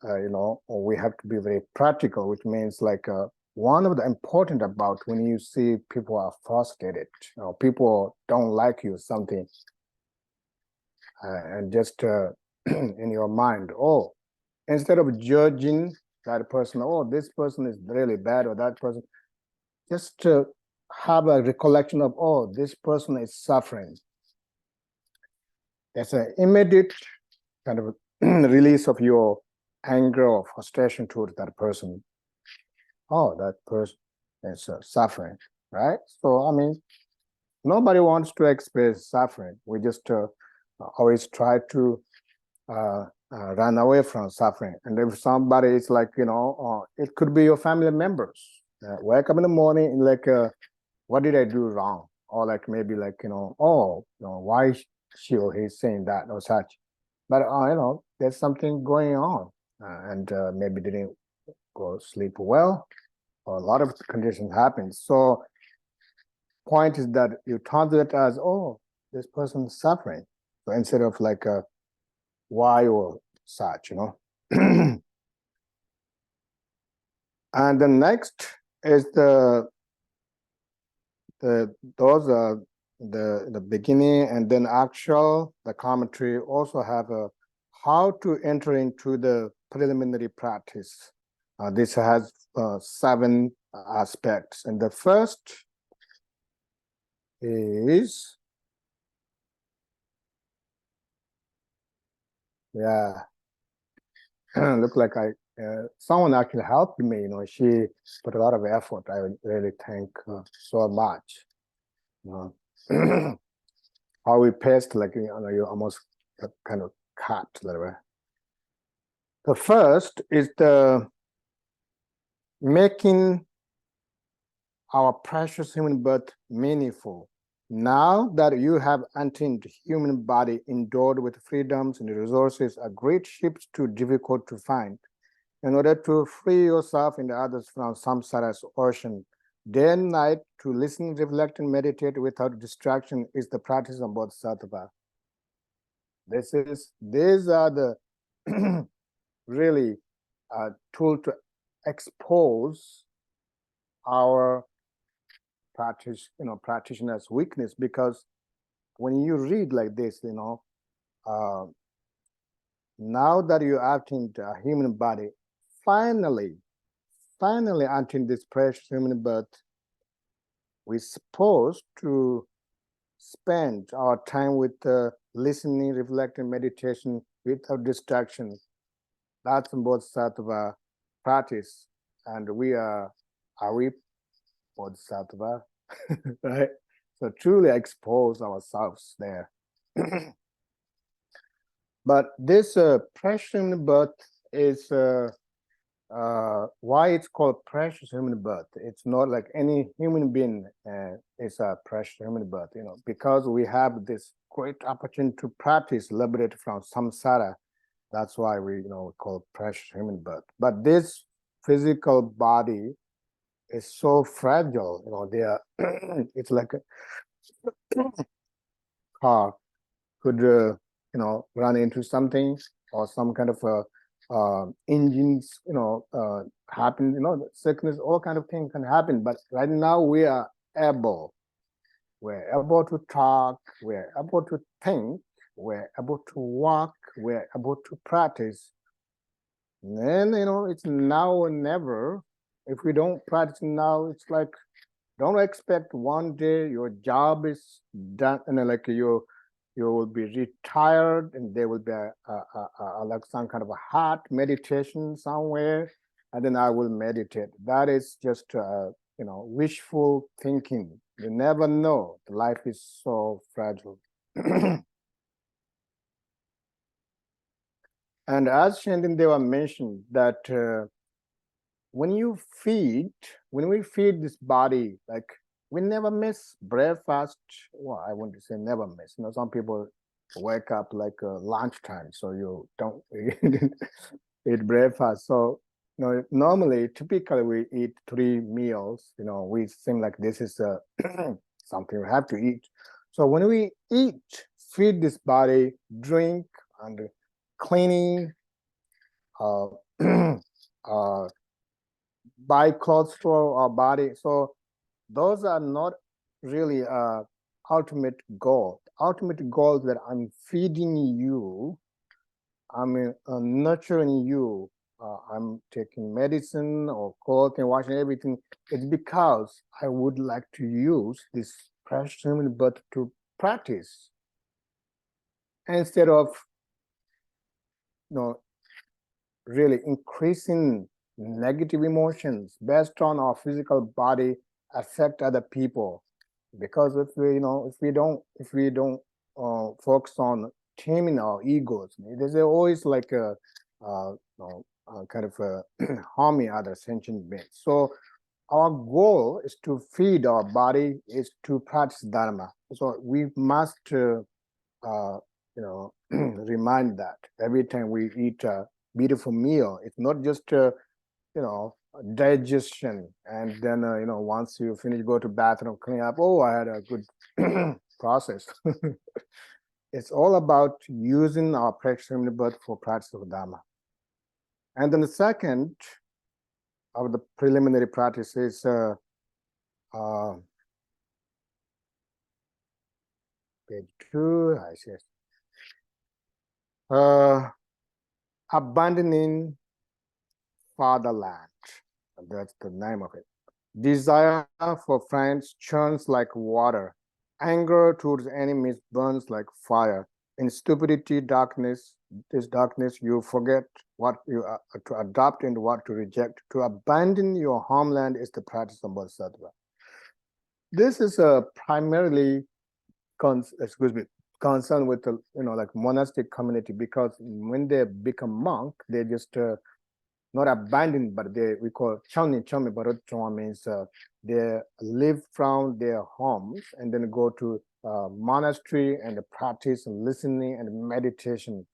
we have to be very practical, which means like one of the important about when you see people are frustrated, people don't like you something, and just in your mind, oh, instead of judging that person, oh, this person is really bad, or that person, just have a recollection of, oh, this person is suffering. It's an immediate kind of release of your anger or frustration towards that person. Oh, that person is suffering, right? So, I mean, nobody wants to experience suffering. We just always try to run away from suffering. And if somebody is like, it could be your family members. Wake up in the morning and like, what did I do wrong? Or like maybe like, why she or he is saying that or such. But, there's something going on, and maybe didn't go sleep well, or a lot of conditions happen. So point is that you turn it as, oh, this person is suffering. So instead of like why or such, And the next is those are the beginning, and then actual, the commentary also have a how to enter into the preliminary practice. This has 7 aspects, and the first is, look like someone actually helped me. She put a lot of effort. I really thank so much. How we paste, like you almost kind of cut a little bit. The first is the making our precious human birth meaningful. Now that you have entered human body endowed with freedoms and resources, a great ship too difficult to find. In order to free yourself and others from samsara's ocean, day and night to listen, reflect, and meditate without distraction is the practice of Bodhisattva. These are the really tool to expose our practitioner's weakness, because when you read like this, now that you are in a human body, finally entering this precious human birth, we're supposed to spend our time with listening, reflecting, meditation without distraction. That's Bodhisattva practice, and are we Bodhisattva? Right? So truly expose ourselves there. But this precious birth is why it's called precious human birth. It's not like any human being is a precious human birth, because we have this great opportunity to practice liberate from samsara. That's why we call precious human birth. But this physical body is so fragile. They are it's like a car could run into something, or some kind of engines happen, sickness, all kind of things can happen. But right now we're able to talk, we're able to think, we're able to walk, we're able to practice. And then it's now or never. If we don't practice now, it's like, don't expect one day your job is done, like you will be retired, and there will be like some kind of a heart meditation somewhere, and then I will meditate. That is just wishful thinking. You never know. Life is so fragile. And as Shandindeva mentioned, that when we feed this body, like, we never miss breakfast. Well, I want to say never miss. Some people wake up like lunchtime, so you don't eat breakfast. So normally, typically, we eat 3 meals. We think like this is something we have to eat. So when we eat, feed this body, drink, and cleaning, buy clothes for our body. So those are not really ultimate goal. Ultimate goal is that I'm feeding you, I'm nurturing you, I'm taking medicine or clothing, washing everything. It's because I would like to use this precious human birth to practice, instead of really increasing negative emotions based on our physical body affect other people. Because if we don't focus on taming our egos, there's always like a kind of harming other sentient beings. So our goal is to feed our body, is to practice dharma. So we must remind that every time we eat a beautiful meal, it's not just digestion, and then once you finish, go to bathroom, clean up, oh, I had a good process. It's all about using our precious human birth for practice of Dharma. And then the second of the preliminary practice is page 2, I see. Abandoning fatherland. That's the name of it. Desire for friends churns like water. Anger towards enemies burns like fire. In stupidity, darkness, you forget what you are to adopt and what to reject. To abandon your homeland is the practice of Bodhisattva. This is primarily concerned with the like monastic community, because when they become monk, they just not abandoned, but we call chami barot means they live from their homes and then go to monastery and practice listening and meditation.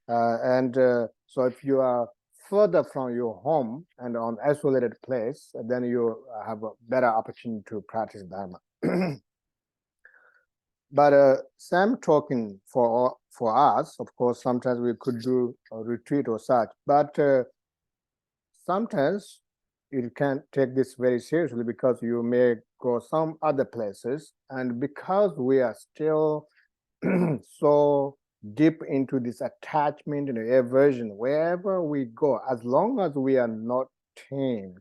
So if you are further from your home and on isolated place, then you have a better opportunity to practice Dharma. But same token for us, of course, sometimes we could do a retreat or such, but sometimes you can't take this very seriously, because you may go some other places, and because we are still so deep into this attachment and aversion, wherever we go, as long as we are not tamed,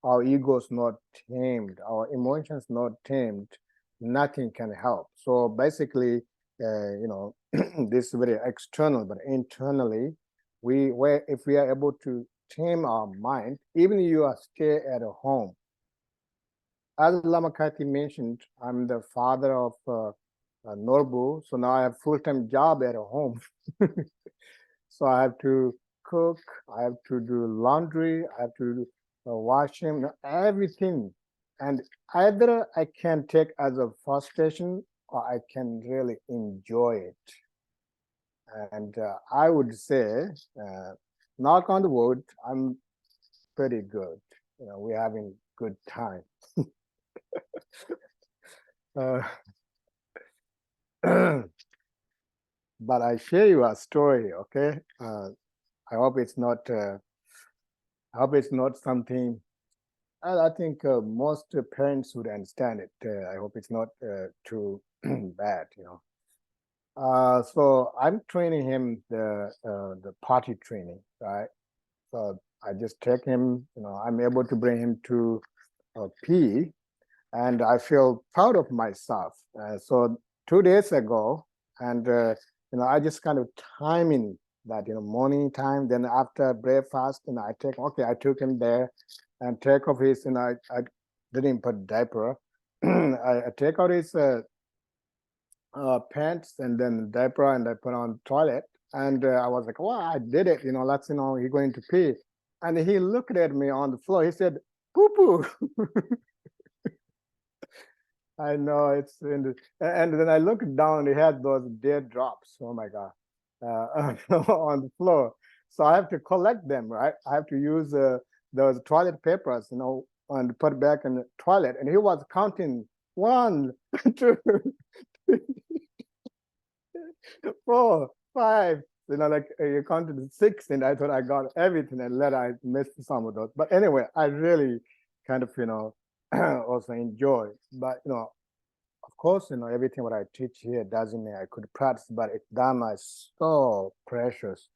our ego's not tamed, our emotions not tamed, nothing can help. So basically, this is very external, but internally, if we are able to tame our mind, even you are stay at home. As Lama Karma mentioned, I'm the father of Norbu, so now I have full-time job at home. So I have to cook, I have to do laundry, I have to do washing, everything. And either I can take as a frustration or I can really enjoy it. And I would say, knock on the wood, I'm pretty good. We're having good time. But I share you a story, okay? I hope it's not. I hope it's not something. I think most parents would understand it. I hope it's not too bad, So I'm training him the party training, right? So I just take him. I'm able to bring him to PE, and I feel proud of myself. So 2 days ago, and I just kind of timing that morning time. Then after breakfast, I took him there, and take off his. I didn't put diaper. I take out his pants and then diaper, and I put on toilet. And I was like, "Well, I did it. Let's he's going to pee." And he looked at me on the floor. He said, "Poo poo." I know it's in the, and then I looked down, he had those dead drops. Oh my God, on the floor. So I have to collect them, right? I have to use those toilet papers, and put back in the toilet. And he was counting 1, 2, 3, 4, 5. Like you counted 6, and I thought I got everything, and later I missed some of those. But anyway, I really kind of also enjoy. But of course, everything what I teach here doesn't mean I could practice, but Dharma is so precious.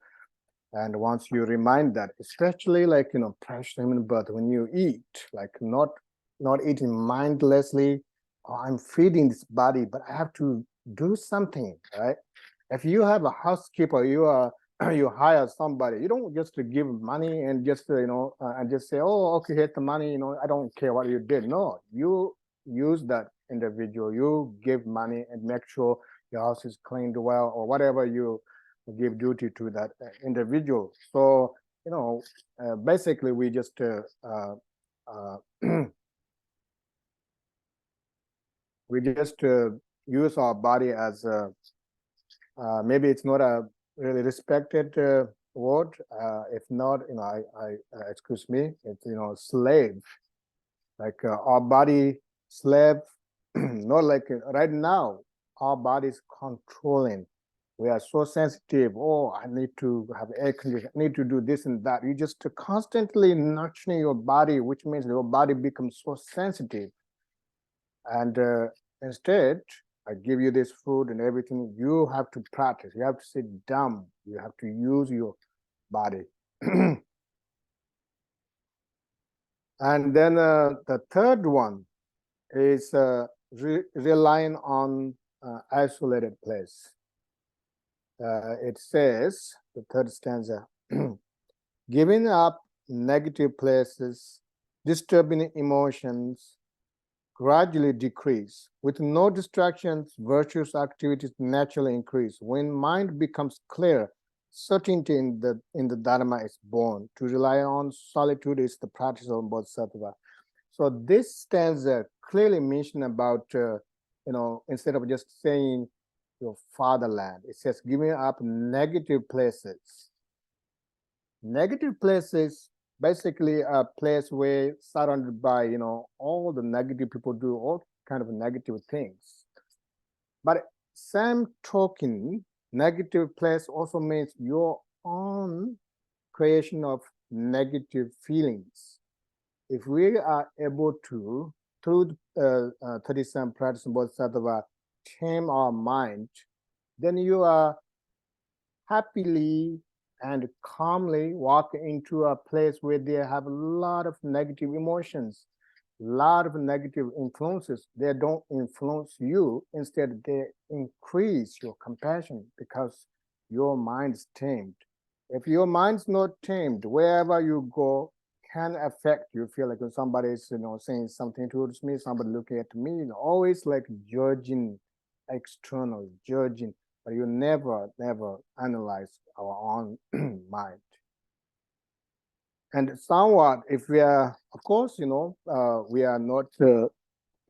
And once you remind that, especially like precious human birth, when you eat, like not eating mindlessly, I'm feeding this body, but I have to do something, right? If you have a housekeeper, you hire somebody, you don't just give money and just and just say, "Oh, okay, here's the money, I don't care what you did." No, you use that individual, you give money and make sure your house is cleaned well, or whatever you give duty to that individual. So basically we just we just use our body as maybe it's not a really respected word. If not, I excuse me, it's slave. Like our body slave, not like right now, our body is controlling. We are so sensitive. Oh, I need to have air conditioning. I need to do this and that. You just constantly nurturing your body, which means your body becomes so sensitive. And instead, I give you this food and everything. You have to practice. You have to sit down. You have to use your body. And then the third one is relying on isolated place. It says, the third stanza, giving up negative places, disturbing emotions, gradually decrease. With no distractions, virtuous activities naturally increase. When mind becomes clear, certainty in the Dharma is born. To rely on solitude is the practice of Bodhisattva. So this stanza clearly mention about, instead of just saying your fatherland, it says giving up negative places. Negative places, basically a place where surrounded by, all the negative people do all kind of negative things. But same token, negative place also means your own creation of negative feelings. If we are able to, through 37 practice of Bodhisattva, tame our mind, then you are happily and calmly walk into a place where they have a lot of negative emotions, a lot of negative influences. They don't influence you. Instead, they increase your compassion because your mind's tamed. If your mind's not tamed, wherever you go, can affect you. Feel like when somebody is, saying something towards me, somebody looking at me, always like judging, external judging, but you never analyze our own mind. And somewhat, if we are, of course, we are not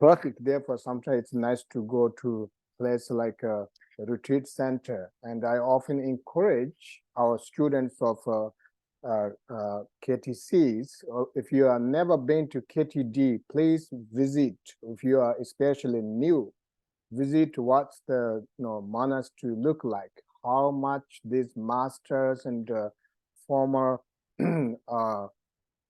perfect. Therefore, sometimes it's nice to go to place like a retreat center. And I often encourage our students of KTCs, or if you have never been to KTD, please visit. If you are especially new, visit what's the monastery look like, how much these masters and former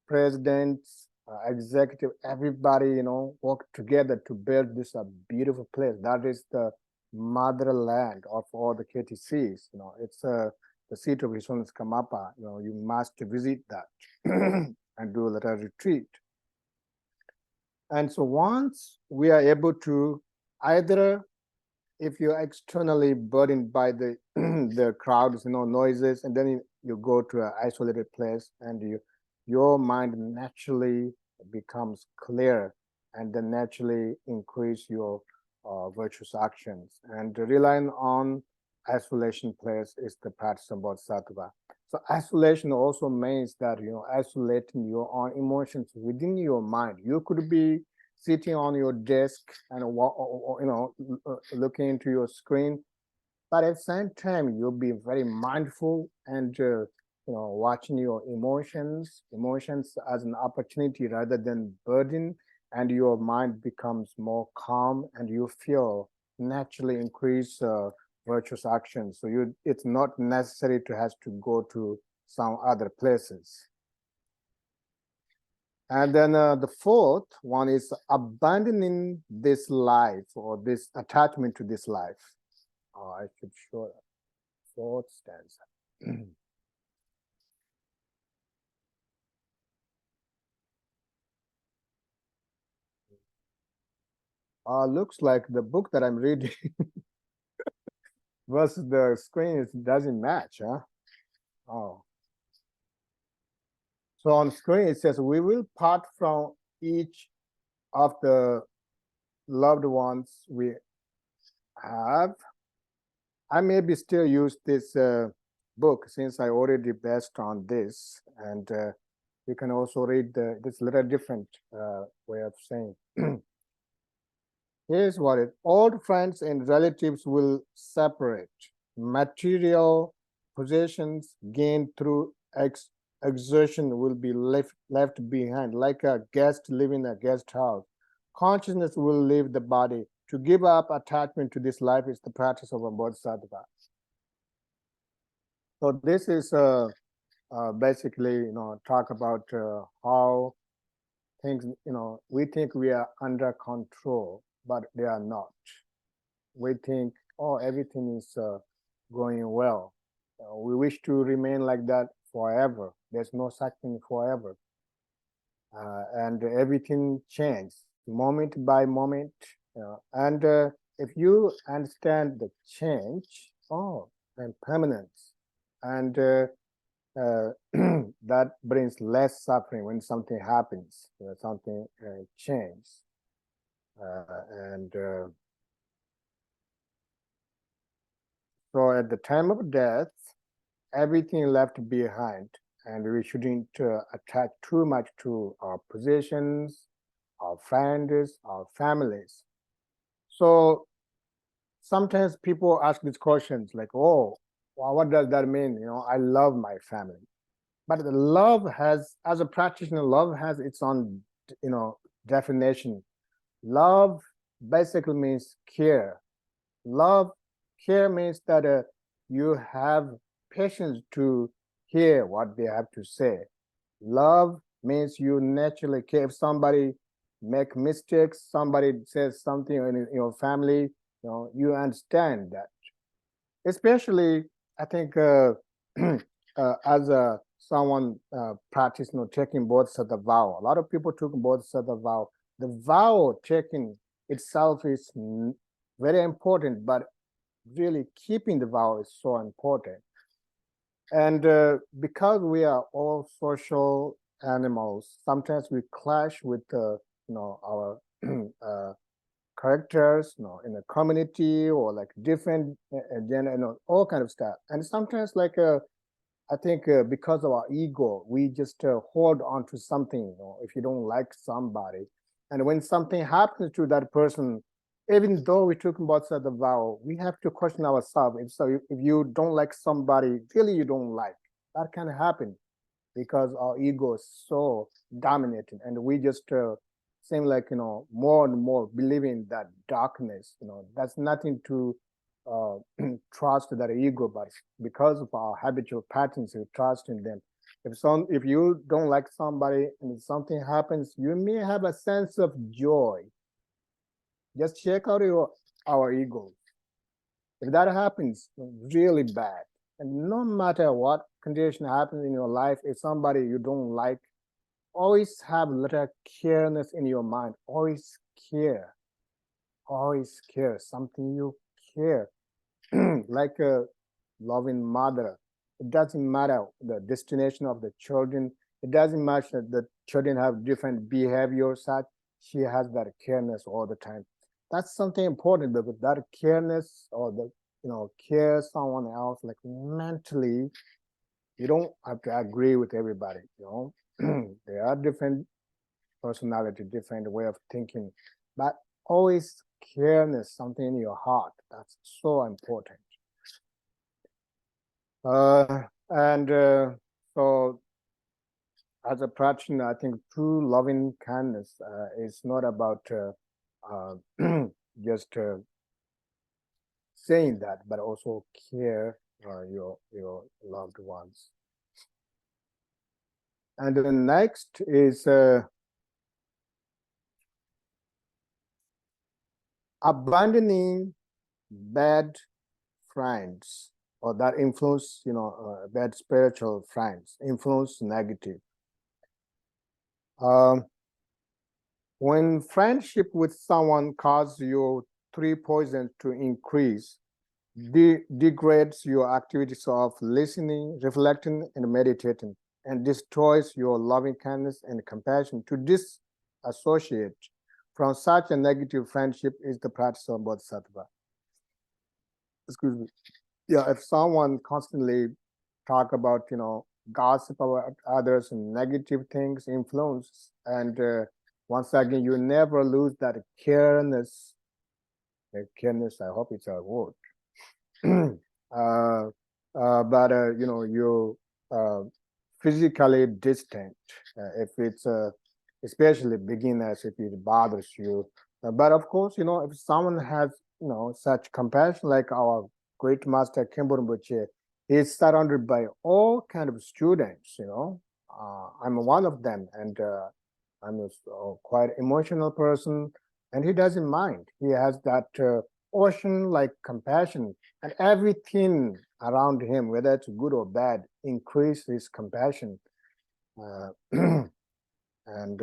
presidents, executive, everybody, work together to build this beautiful place. That is the motherland of all the KTCs. It's the seat of His Holiness Karmapa. You must visit that and do a little retreat. And so once we are able to, either if you're externally burdened by the the crowds, noises, and then you go to an isolated place and your mind naturally becomes clear, and then naturally increase your virtuous actions. And relying on isolation place is the practice of Bodhisattva. So isolation also means that isolating your own emotions within your mind. You could be sitting on your desk and looking into your screen, but at the same time you'll be very mindful and watching your emotions as an opportunity rather than burden, and your mind becomes more calm and you feel naturally increase virtuous action. So it's not necessary to have to go to some other places. And then the fourth one is abandoning this life, or this attachment to this life. I should show that. Fourth stanza. Looks like the book that I'm reading versus the screen doesn't match, huh? Oh. So on screen it says, we will part from each of the loved ones we have. I maybe still use this book since I already based on this, and you can also read this little different way of saying. Here's what it: old friends and relatives will separate. Material possessions gained through exertion will be left behind, like a guest living a guest house. Consciousness will leave the body. To give up attachment to this life is the practice of a bodhisattva. So this is basically, talk about how things, we think we are under control, but they are not. We think, oh, everything is going well. We wish to remain like that forever. There's no such thing forever. And everything changes moment by moment. And if you understand the change, and permanence, and that brings less suffering when something happens, something changes. So at the time of death, everything left behind, and we shouldn't attach too much to our possessions, our friends, our families. So sometimes people ask these questions like, oh, well, what does that mean? I love my family. But the love has, as a practitioner, love has its own, definition. Love basically means care. Care means that you have patience to hear what they have to say. Love means you naturally care. If somebody make mistakes, somebody says something in your family, you understand that. Especially, I think, as someone practicing taking bodhisattva vow. A lot of people took bodhisattva vow. The vow taking itself is very important, but really keeping the vow is so important. And because we are all social animals, sometimes we clash with our characters, in a community, or like different gender, all kind of stuff. And sometimes, like I think because of our ego, we just hold on to something. You know, if you don't like somebody, and when something happens to that person, even though we took Bodhisattva vow, we have to question ourselves. If you don't like somebody, really you don't like, that can happen because our ego is so dominating, and we just seem like, you know, more and more believing that darkness. You know, that's nothing to trust that ego, but because of our habitual patterns, we trust in them. If you don't like somebody and something happens, you may have a sense of joy. Just check out our ego. If that happens, really bad, and no matter what condition happens in your life, if somebody you don't like, always have a little careness in your mind. Always care. Always care. Something you care. Like a loving mother. It doesn't matter the destination of the children. It doesn't matter that the children have different behaviors. Such she has that careness all the time. That's something important, because that careness, or the, you know, care someone else, like mentally, you don't have to agree with everybody. You know, there are different personality, different way of thinking, but always careness, something in your heart. That's so important. And so as a practitioner, I think true loving kindness is not about just saying that, but also care your loved ones. And the next is abandoning bad friends, or that influence, you know, bad spiritual friends, influence negative. When friendship with someone causes your three poisons to increase, degrades your activities of listening, reflecting, and meditating, and destroys your loving kindness and compassion, to disassociate from such a negative friendship is the practice of Bodhisattva. Excuse me. Yeah, if someone constantly talk about, you know, gossip about others and negative things, influence, and once again, you never lose that careness. Careness, I hope it's a word. But you know, you physically distant. If it's especially beginners, if it bothers you. But of course, you know, if someone has, you know, such compassion, like our great master Khenpo Rinpoche, he's surrounded by all kind of students. You know, I'm one of them, and I'm a quite emotional person, and he doesn't mind. He has that ocean-like compassion, and everything around him, whether it's good or bad, increase his compassion. And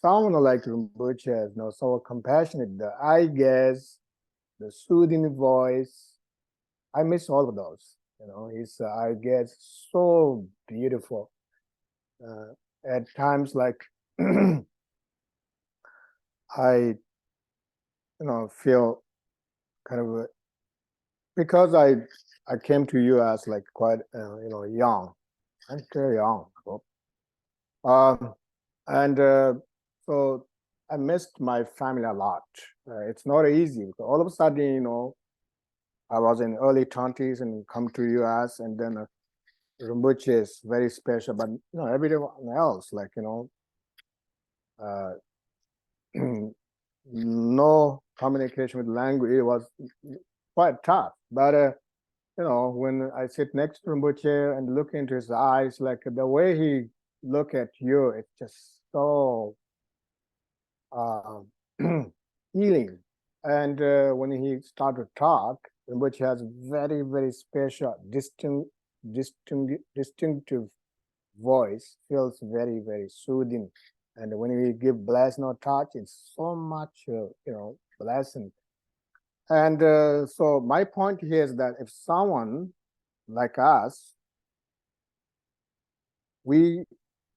someone like Rinpoche is, you know, so compassionate, the eye gaze, the soothing voice. I miss all of those. You know, his eye gaze so beautiful. At times, like I, you know, feel kind of because I came to US like quite you know, young. I'm still young. And so I missed my family a lot. It's not easy because all of a sudden, you know, I was in early 20s and come to US, and then Rinpoche is very special, but you know, everyone else, like, you know, no communication with language. It was quite tough. But you know, when I sit next to Rinpoche and look into his eyes, like the way he look at you, it's just so healing. And when he started to talk, Rinpoche has very, very special, distinctive voice, feels very, very soothing. And when we give blessing or touch, it's so much, you know, blessing. And so my point here is that if someone like us, we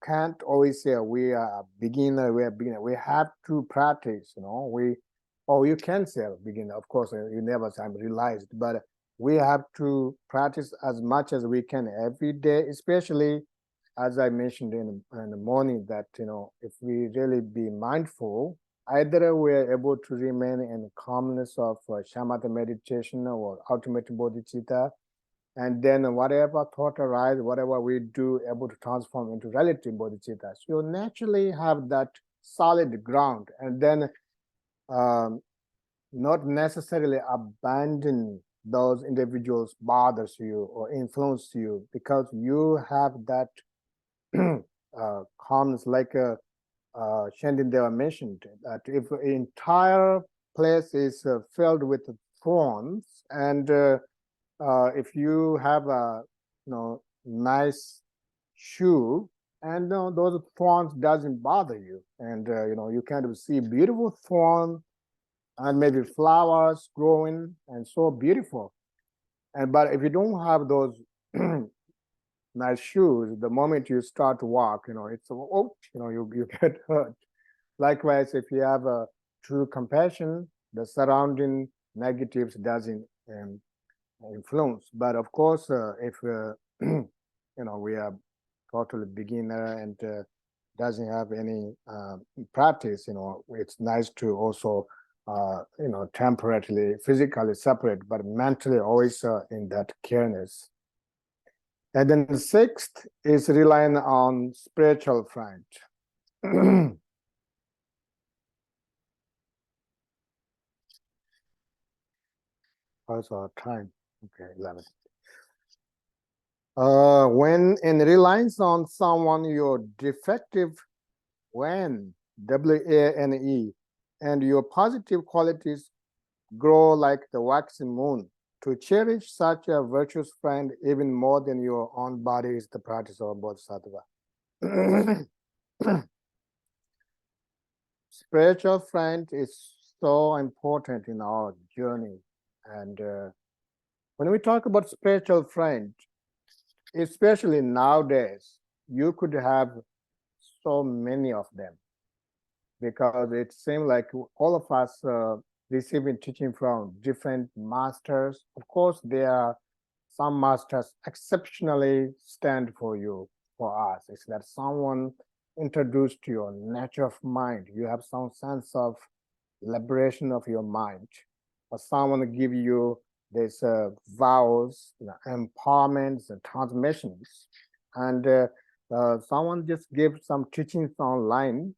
can't always say we are a beginner, we have to practice, you know, or you can say a beginner, of course, you never say I'm realized, but we have to practice as much as we can every day, especially as I mentioned in the morning, that if we really be mindful, either we are able to remain in the calmness of shamatha meditation or ultimate bodhicitta, and then whatever thought arises, whatever we do, able to transform into relative bodhicitta. So you naturally have that solid ground, and then not necessarily abandon those individuals bothers you or influence you, because you have that calmness, like Shandindeva mentioned, that if the entire place is filled with thorns, and if you have a nice shoe, and those thorns doesn't bother you, and you kind of see beautiful thorn and maybe flowers growing and so beautiful. But if you don't have those nice shoes, the moment you start to walk, it's you get hurt. Likewise, if you have a true compassion, the surrounding negatives doesn't influence. But of course, if we are totally beginner and doesn't have any practice, it's nice to also temporarily, physically separate, but mentally always in that careness. And then the sixth is relying on spiritual friend. Also our time. Okay, 11. When in reliance on someone, you're defective when, W-A-N-E, and your positive qualities grow like the waxing moon. To cherish such a virtuous friend even more than your own body is the practice of Bodhisattva. Spiritual friend is so important in our journey. And when we talk about spiritual friend, especially nowadays, you could have so many of them, because it seems like all of us receiving teaching from different masters. Of course, there are some masters exceptionally stand for you, for us. It's that someone introduced to your nature of mind. You have some sense of liberation of your mind, or someone give you this vows, empowerments and transmissions, and someone just give some teachings online,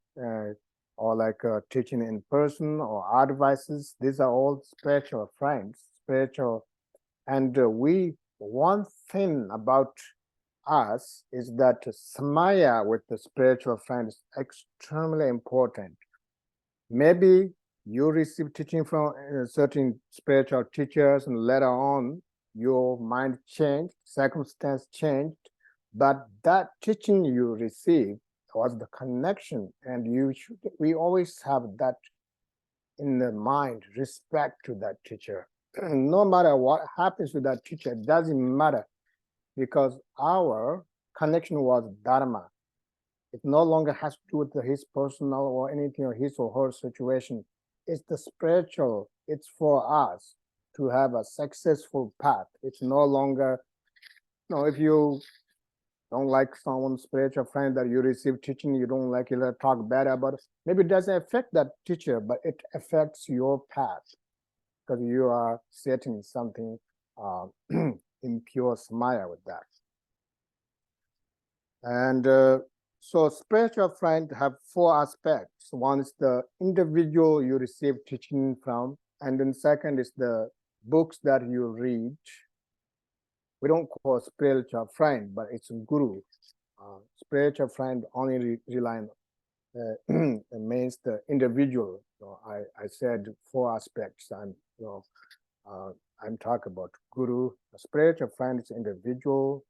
or like teaching in person or advices. These are all spiritual friends, spiritual. And one thing about us is that samaya with the spiritual friend is extremely important. Maybe you receive teaching from certain spiritual teachers, and later on your mind changed, circumstance changed, but that teaching you received was the connection, and we always have that in the mind, respect to that teacher. No matter what happens to that teacher, it doesn't matter, because our connection was Dharma. It no longer has to do with his personal or anything, or his or her situation. It's the spiritual. It's for us to have a successful path. It's no longer, if you don't like someone's spiritual friend that you receive teaching, you don't like it, talk bad about it. Maybe it doesn't affect that teacher, but it affects your path, because you are setting something impure samaya with that. And so spiritual friend have four aspects. One is the individual you receive teaching from, and then second is the books that you read. We don't call spiritual friend, but it's a guru. Spiritual friend only rely on means the individual. So I said four aspects. I'm talking about guru. A spiritual friend is individual,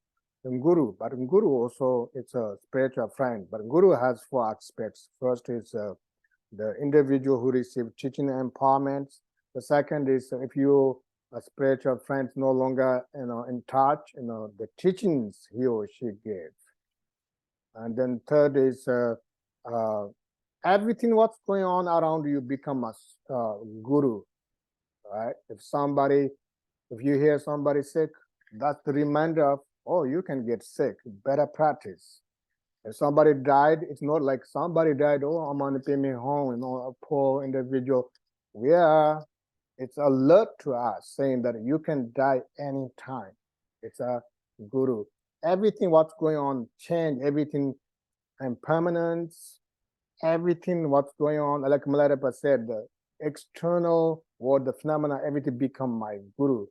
and guru. But guru also it's a spiritual friend. But guru has four aspects. First is the individual who receives teaching and empowerment. The second is if you a spiritual friend no longer in touch, the teachings he or she gave. And then third is everything what's going on around you become a guru, right? If somebody If you hear somebody sick, that's the reminder of, oh, you can get sick, better practice. If somebody died, it's not like somebody died, oh, I'm going to pay me home, a poor individual. It's alert to us saying that you can die anytime. It's a guru. Everything what's going on, change, everything impermanence, everything what's going on, like Milarepa said, the external world, the phenomena, everything become my guru.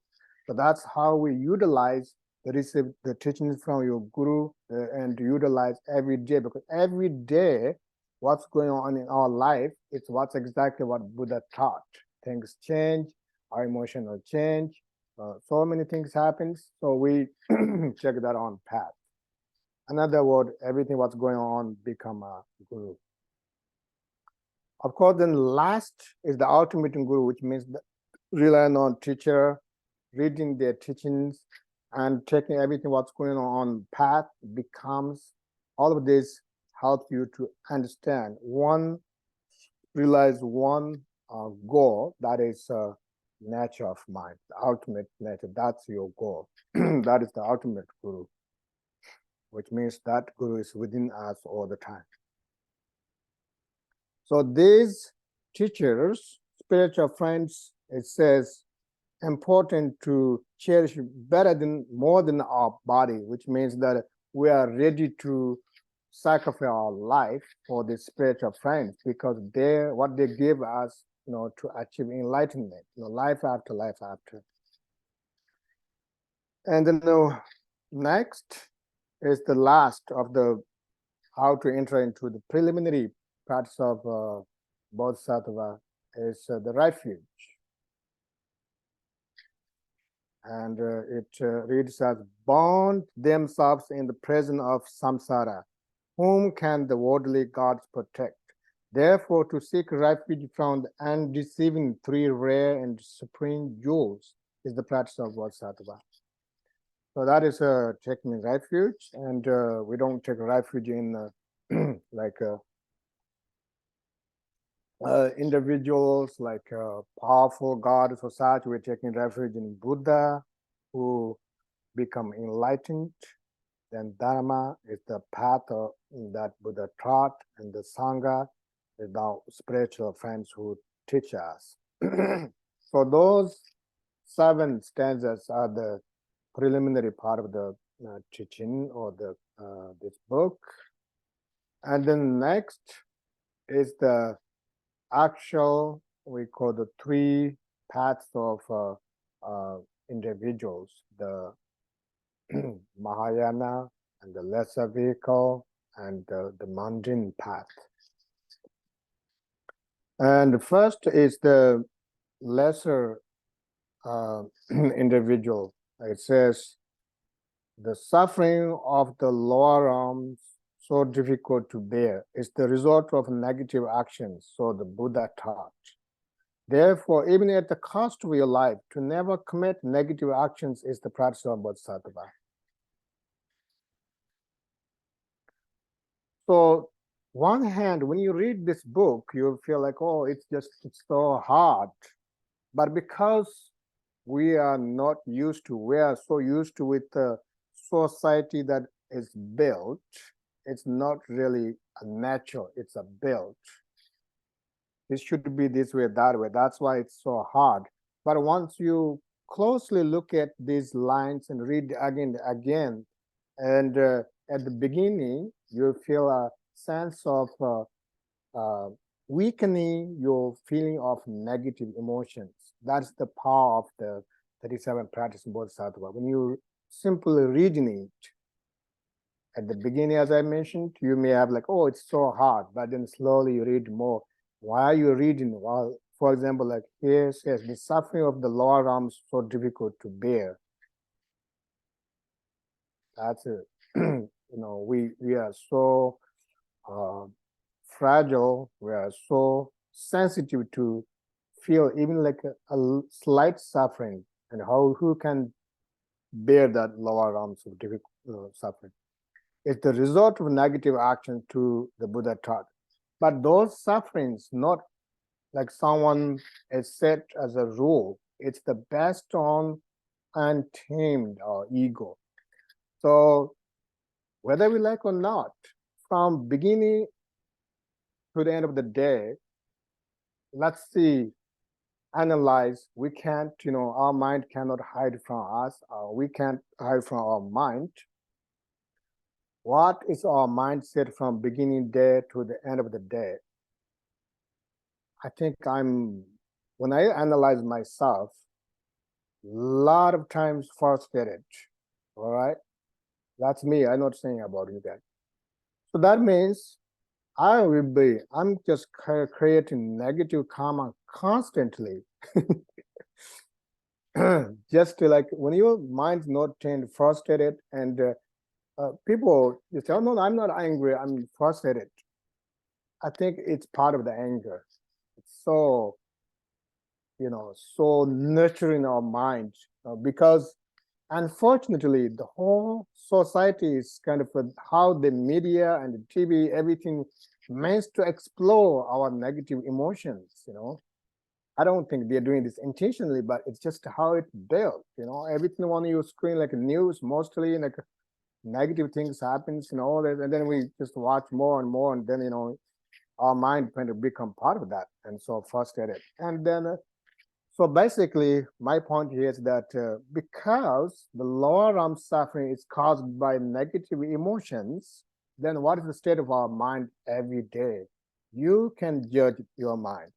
So that's how we utilize the teachings from your guru and utilize every day, because every day what's going on in our life, it's what's exactly what Buddha taught. Things change, our emotional change, so many things happen. So we check that on path. Another word, everything what's going on become a guru. Of course, then last is the ultimate guru, which means relying on teacher, reading their teachings, and taking everything what's going on path becomes, all of this helps you to understand realize one goal, that is nature of mind, the ultimate nature, that's your goal. That is the ultimate guru, which means that guru is within us all the time. So these teachers, spiritual friends, it says, important to cherish more than our body, which means that we are ready to sacrifice our life for the spiritual friends, because what they give us, to achieve enlightenment, life after life after. And then next is the last of the how to enter into the preliminary parts of Bodhisattva is the refuge. And it reads as, bound themselves in the presence of samsara, whom can the worldly gods protect? Therefore, to seek refuge from the undeceiving three rare and supreme jewels is the practice of Bodhisattva. So that is taking refuge, and we don't take refuge in like individuals, like powerful gods or such. We're taking refuge in Buddha, who become enlightened. Then Dharma is the path that Buddha taught, and the Sangha is now spiritual friends who teach us. So those 7 stanzas are the preliminary part of the teaching or this book. And then next is the actual, we call the 3 paths of individuals, the Mahayana and the lesser vehicle and the mundane path. And the first is the lesser individual. It says, the suffering of the lower realms, so difficult to bear, is the result of negative actions, so the Buddha taught. Therefore, even at the cost of your life, to never commit negative actions is the practice of Bodhisattva. So, one hand, when you read this book, you feel like, oh, it's so hard. But because we are so used to with the society that is built, it's not really a natural, it's a built. It should be this way, that way. That's why it's so hard. But once you closely look at these lines and read again, and at the beginning, you feel a sense of weakening your feeling of negative emotions. That's the power of the 37 practice in Bodhisattva. When you simply reading it, at the beginning, as I mentioned, you may have like, oh, it's so hard, but then slowly you read more. Why are you reading? Well, for example, like here it says, the suffering of the lower arms so difficult to bear. That's it. We are so fragile, we are so sensitive to feel even like a slight suffering, and who can bear that lower arms of difficult suffering. It's the result of negative action to the Buddha taught. But those sufferings, not like someone is set as a rule, it's the based on untamed our ego. So whether we like or not, from beginning to the end of the day, let's see, analyze. We can't, our mind cannot hide from us. We can't hide from our mind. What is our mindset from beginning day to the end of the day? I think when I analyze myself, a lot of times frustrated. All right. That's me. I'm not saying about you guys. So that means I'm just creating negative karma constantly. Just like when your mind's not turned frustrated and people, you say, oh no, I'm not angry, I'm frustrated. I think it's part of the anger. It's so, so nurturing our mind because unfortunately, the whole society is kind of how the media and the TV, everything meant to explore our negative emotions, I don't think they're doing this intentionally, but it's just how it's built, everything on your screen, like news, mostly like negative things happens, and then we just watch more and more, and then, our mind kind of become part of that, and so frustrated. And then so basically, my point here is that because the lower realm suffering is caused by negative emotions, then what is the state of our mind every day? You can judge your mind,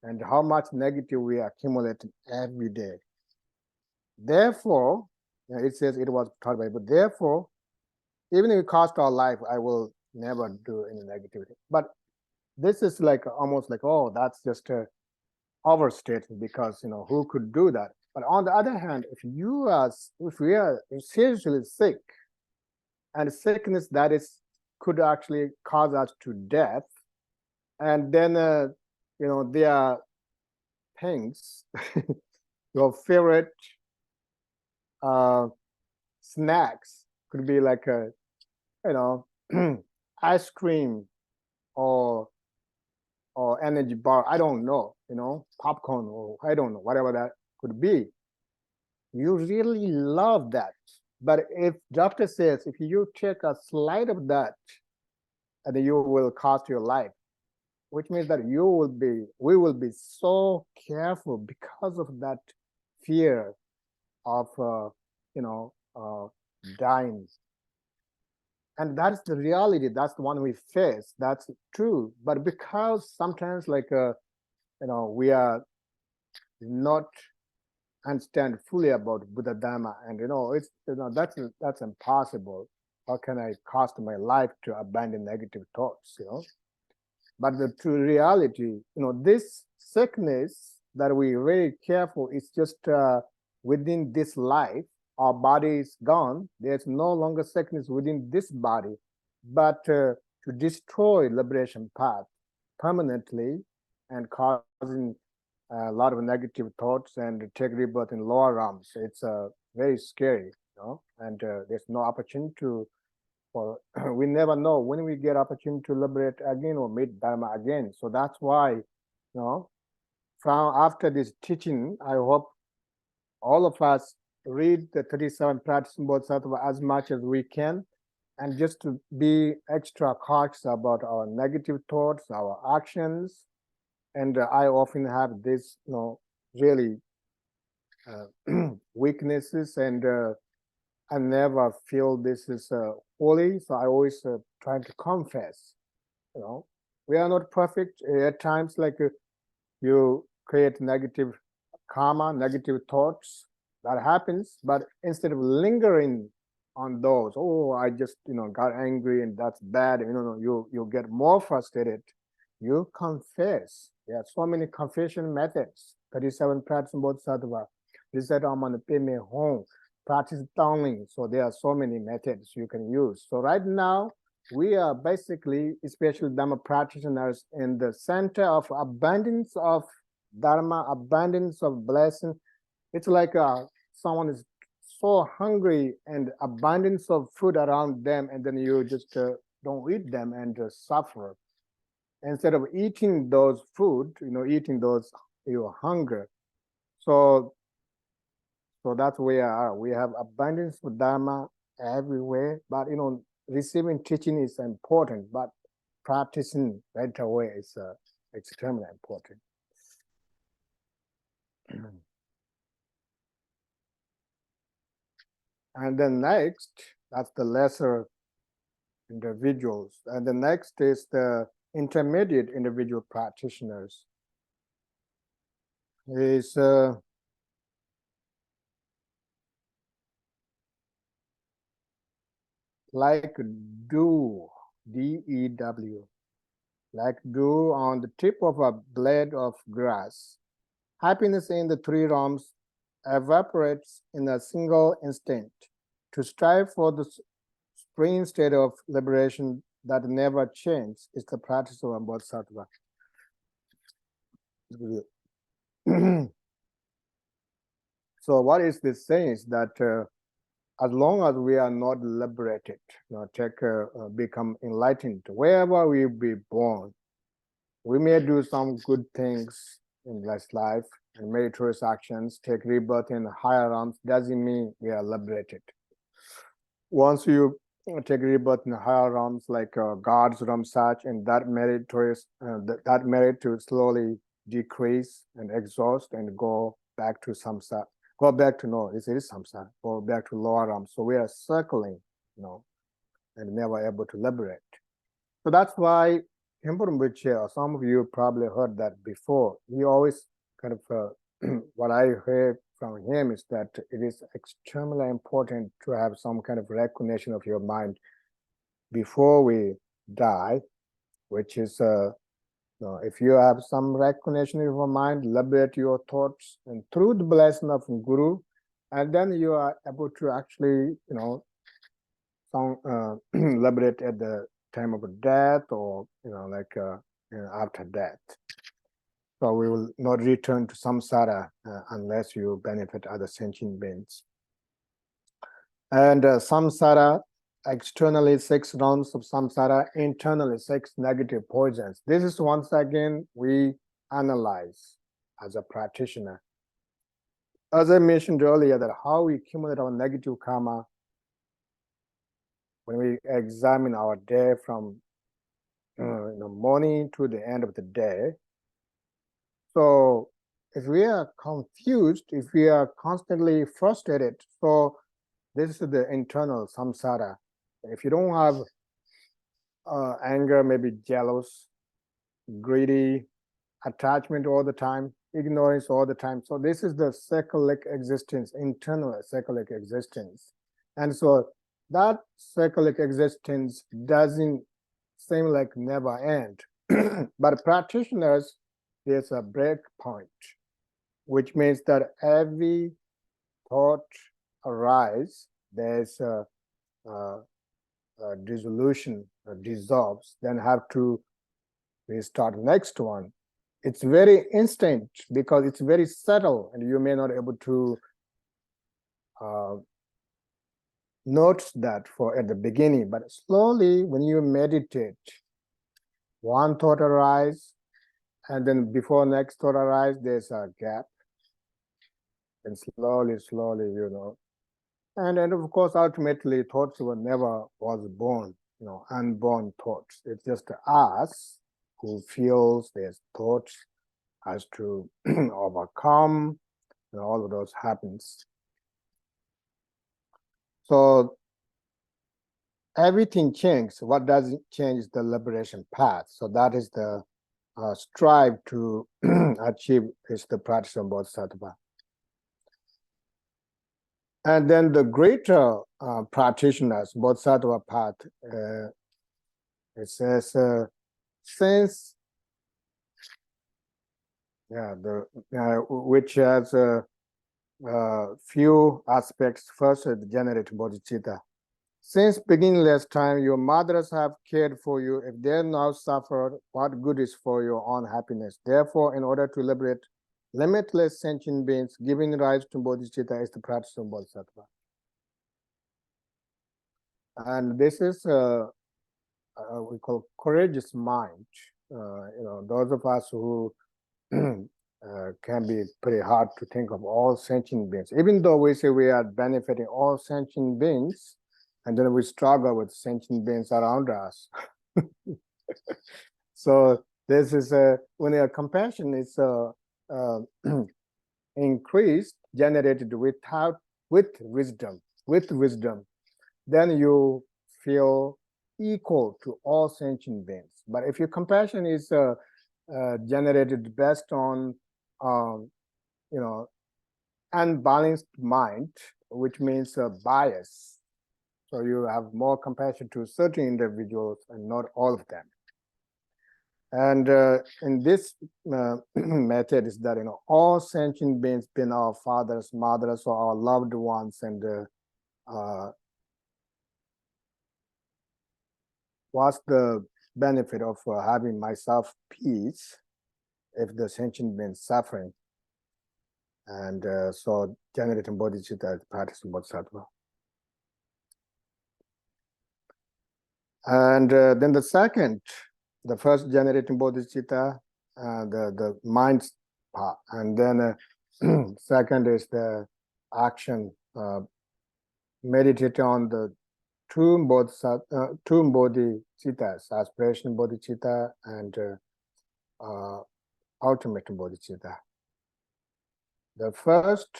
and how much negative we accumulate every day. Therefore, it says it was taught by, but therefore, even if it cost our life, I will never do any negativity. But this is like almost like, oh, that's just a overstated because who could do that? But on the other hand, if we are seriously sick, and sickness that is could actually cause us to death, and then there are things your favorite snacks could be like a ice cream or energy bar, I don't know, popcorn, or I don't know, whatever that could be. You really love that. But if doctor says, if you take a slide of that, and you will cost your life, which means that we will be so careful because of that fear of, dying. And that's the reality. That's the one we face. That's true. But because sometimes, like, we are not understand fully about Buddha Dharma, and it's that's impossible. How can I cost my life to abandon negative thoughts? But the true reality, this sickness that we very careful is just within this life. Our body is gone. There's no longer sickness within this body, but to destroy liberation path permanently and causing a lot of negative thoughts and take rebirth in lower realms. It's very scary, and there's no opportunity for we never know when we get opportunity to liberate again or meet Dharma again. So that's why, from after this teaching, I hope all of us read the 37 practicing Bodhisattva as much as we can, and just to be extra cautious about our negative thoughts, our actions. And I often have this, really weaknesses, and I never feel this is holy. So I always try to confess, we are not perfect. At times, like you create negative karma, negative thoughts, that happens. But instead of lingering on those, oh, I just, got angry and that's bad, you get more frustrated. You confess. There are so many confession methods. 37 practicing Bodhisattva. This said, I'm going to pay me home. Practice Tongling. So there are so many methods you can use. So right now, we are basically, especially Dharma practitioners, in the center of abundance of Dharma, abundance of blessing. It's like someone is so hungry and abundance of food around them, and then you just don't eat them and suffer. Instead of eating those food, eating those your hunger. So So that's where we are. We have abundance of Dharma everywhere, but receiving teaching is important, but practicing right away is extremely important. And then next, that's the lesser individuals. And the next is the intermediate individual practitioners. Is like dew, D-E-W, like dew on the tip of a blade of grass. Happiness in the three realms evaporates in a single instant. To strive for the supreme state of liberation that never changes is the practice of a Bodhisattva. So what is this saying is that as long as we are not liberated, become enlightened, wherever we be born, we may do some good things in this life and meritorious actions, take rebirth in higher realms, doesn't mean we are liberated. Once you take rebirth in higher realms like God's realm such, and that meritorious, that merit to slowly decrease and exhaust and go back to samsara. Go back to it is samsara. Go back to lower realms. So we are circling, and never able to liberate. So that's why Rinpoche, some of you probably heard that before. He always kind of what I heard from him is that it is extremely important to have some kind of recognition of your mind before we die, which is if you have some recognition of your mind, liberate your thoughts, and through the blessing of Guru, and then you are able to actually, liberate at the time of death, or after death. So we will not return to samsara unless you benefit other sentient beings. And samsara, externally 6 rounds of samsara, internally 6 negative poisons. This is once again we analyze as a practitioner. As I mentioned earlier, that how we accumulate our negative karma when we examine our day from morning to the end of the day. So if we are confused, if we are constantly frustrated, so this is the internal samsara. If you don't have anger, maybe jealous, greedy, attachment all the time, ignorance all the time. So this is the cyclic existence, internal cyclic existence. And so that cyclic existence doesn't seem like never end. But practitioners, there's a break point, which means that every thought arise, there's a dissolution, dissolves, then have to restart next one. It's very instant because it's very subtle, and you may not able to notice that at the beginning. But slowly, when you meditate, one thought arise, and then before next thought arise, there's a gap. And slowly, and then of course, ultimately, thoughts were never was born, unborn thoughts. It's just us who feels there's thoughts has to overcome, and all of those happens. So everything changes. What doesn't change is the liberation path. So that is the strive to achieve is the practice of Bodhisattva. And then the greater practitioners, Bodhisattva path, it says, since, which has few aspects. First, the generate bodhicitta. Since beginningless time, your mothers have cared for you. If they now suffer, what good is for your own happiness? Therefore, in order to liberate limitless sentient beings, giving rise to bodhicitta is the practice of Bodhisattva. And this is we call courageous mind. Those of us who can be pretty hard to think of all sentient beings. Even though we say we are benefiting all sentient beings, and then we struggle with sentient beings around us. So this is when your compassion is increased, generated with wisdom, then you feel equal to all sentient beings. But if your compassion is generated based on unbalanced mind, which means bias, so you have more compassion to certain individuals and not all of them. And in this method is that all sentient beings, being our fathers, mothers, or our loved ones, and what's the benefit of having myself peace if the sentient being suffering? And so generating bodhicitta is practicing bodhisattva. And then the first generating bodhicitta, the mind part, and then second is the action, meditate on the two bodhicittas, aspiration bodhicitta and ultimate bodhicitta. The first,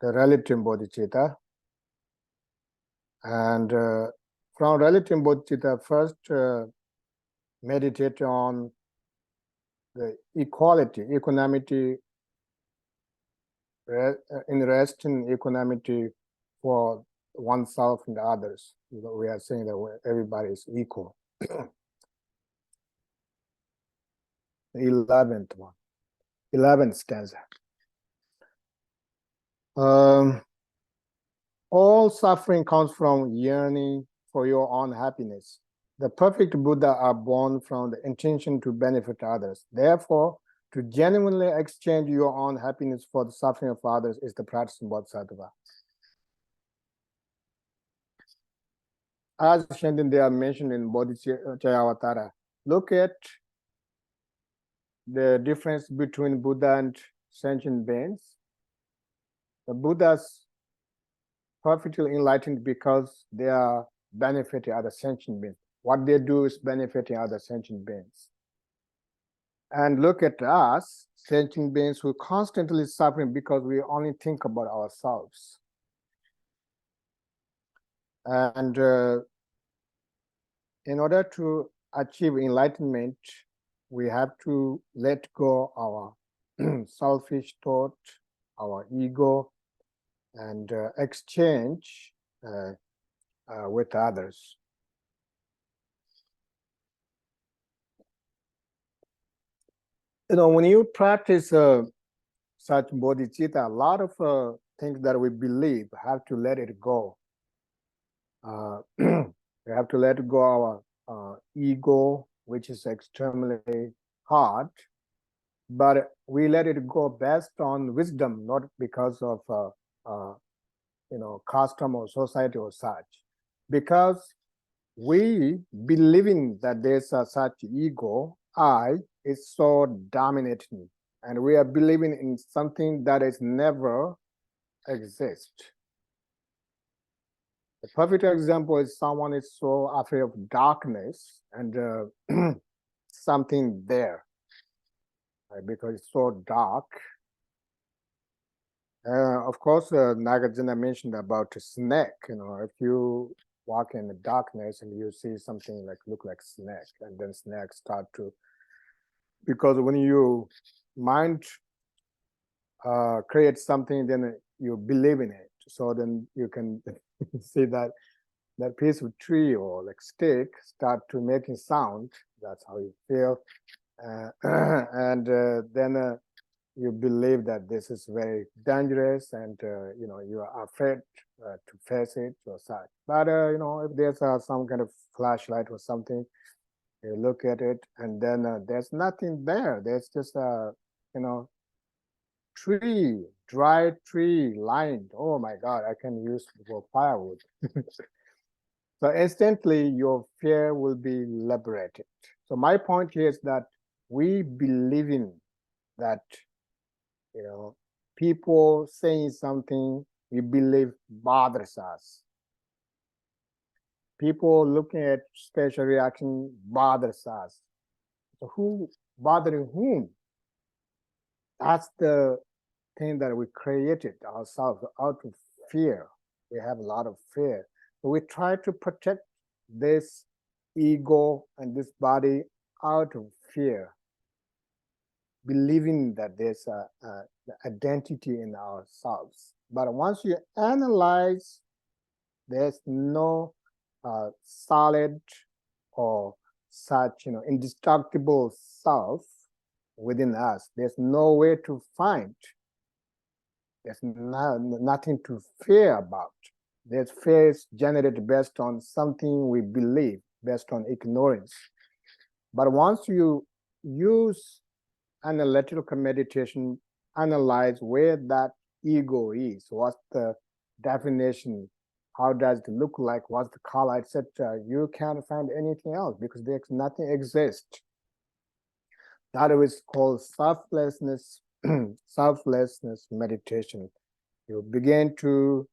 the relative bodhicitta, and from relative bodhicitta, first meditate on the equanimity, in rest in equanimity for oneself and others. We are saying that everybody is equal. The 11th stanza. All suffering comes from yearning for your own happiness. The perfect Buddha are born from the intention to benefit others. Therefore, to genuinely exchange your own happiness for the suffering of others is the practice of Bodhisattva. As they are mentioned in Bodhicitta, look at the difference between Buddha and sentient beings. The Buddhas perfectly enlightened because they are benefiting other sentient beings. What they do is benefiting other sentient beings. And look at us, sentient beings who are constantly suffering because we only think about ourselves. And in order to achieve enlightenment, we have to let go our selfish thought, our ego, and exchange with others. When you practice such bodhicitta, a lot of things that we believe have to let it go. We have to let go our ego, which is extremely hard, but we let it go based on wisdom, not because of custom or society or such. Because we believing that there's such ego, I, is so dominating, and we are believing in something that is never exist. The perfect example is someone is so afraid of darkness and something there, right? Because it's so dark. Of course, Nagarjuna mentioned about a snake. If you walk in the darkness and you see something look like snake, and then snakes start to, because when you mind create something, then you believe in it. So then you can see that piece of tree or stick start to making sound. That's how you feel, and then you believe that this is very dangerous, and you are afraid to face it or such. But if there's some kind of flashlight or something, you look at it, and then there's nothing there. There's just a tree, dry tree lined. Oh my God, I can use for firewood. So instantly your fear will be liberated. So my point here is that we believe in that, people saying something we believe bothers us. People looking at special reaction bothers us. So who bothering whom? That's the thing that we created ourselves out of fear. We have a lot of fear. So we try to protect this ego and this body out of fear, believing that there's a identity in ourselves. But once you analyze, there's no solid or such indestructible self within us. There's no way to find. There's nothing to fear about. There's fear is generated based on something we believe, based on ignorance. But once you use analytical meditation, analyze where that ego is, what's the definition, how does it look like, what's the color, etc., you can't find anything else because there's nothing exists. That is called selflessness, selflessness meditation. You begin to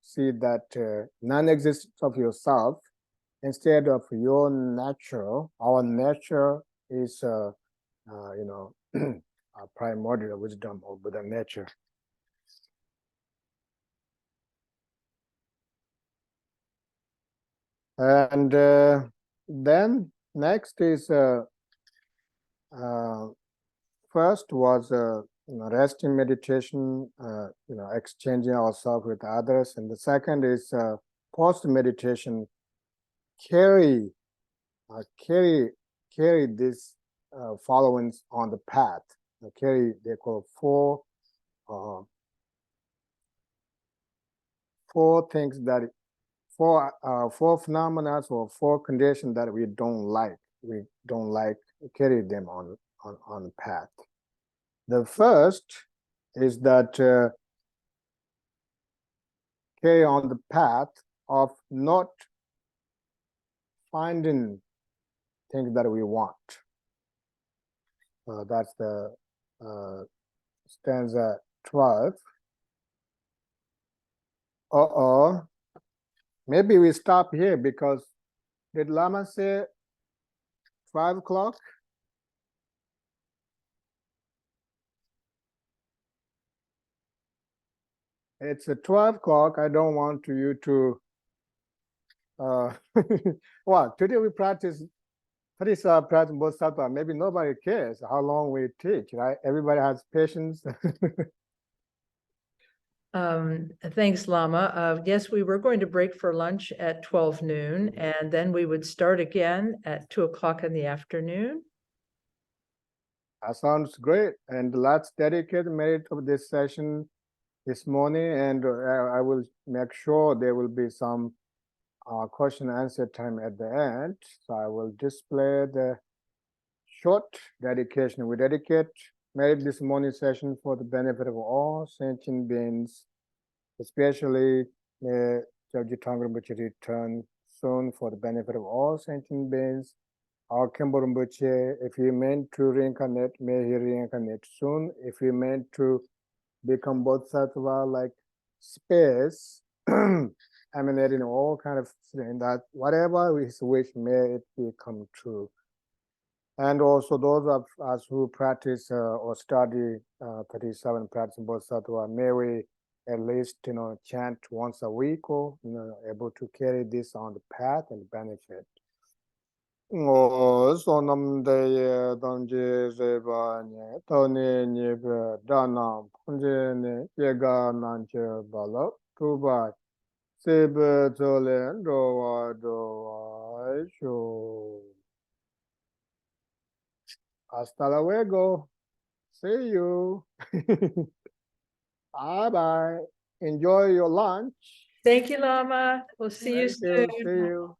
see that non-existence of yourself instead of your nature. Our nature is, primordial wisdom or Buddha nature. And then next is first was resting meditation, exchanging ourselves with others, and the second is post meditation. Carry this followings on the path. Carry, they call four things that four phenomena or four conditions that we don't like. We don't like, carry them on the path. The first is that carry on the path of not finding things that we want. That's the stanza 12. Maybe we stop here because did Lama say 5 o'clock? It's 12 o'clock. I don't want you to well, today we practice Bodhisattva. Maybe nobody cares how long we teach, right? Everybody has patience. Thanks, Lama. Yes, we were going to break for lunch at 12 noon, and then we would start again at 2 o'clock in the afternoon. That sounds great. And let's dedicate the merit of this session this morning, and I will make sure there will be some question and answer time at the end. So I will display the short dedication. We dedicate merit this morning session for the benefit of all sentient beings, especially the Ngulchu Thogme Rinpoche return soon for the benefit of all sentient beings. Our Khenpo Rinpoche, if he meant to reincarnate, may he reincarnate soon. If he meant to become Bodhisattva like space, emanating all kind of things, that whatever his wish, may it become true. And also those of us who practice or study 37 practicing Bodhisattva, may we at least chant once a week, or able to carry this on the path and benefit. Sonam deye donje zebanye tone nyebe danam punje ne yega nanche bala tuba sebe zole doa sho. Hasta luego. See you. Bye-bye. Enjoy your lunch. Thank you, Lama. We'll see you Thank you. soon. See you.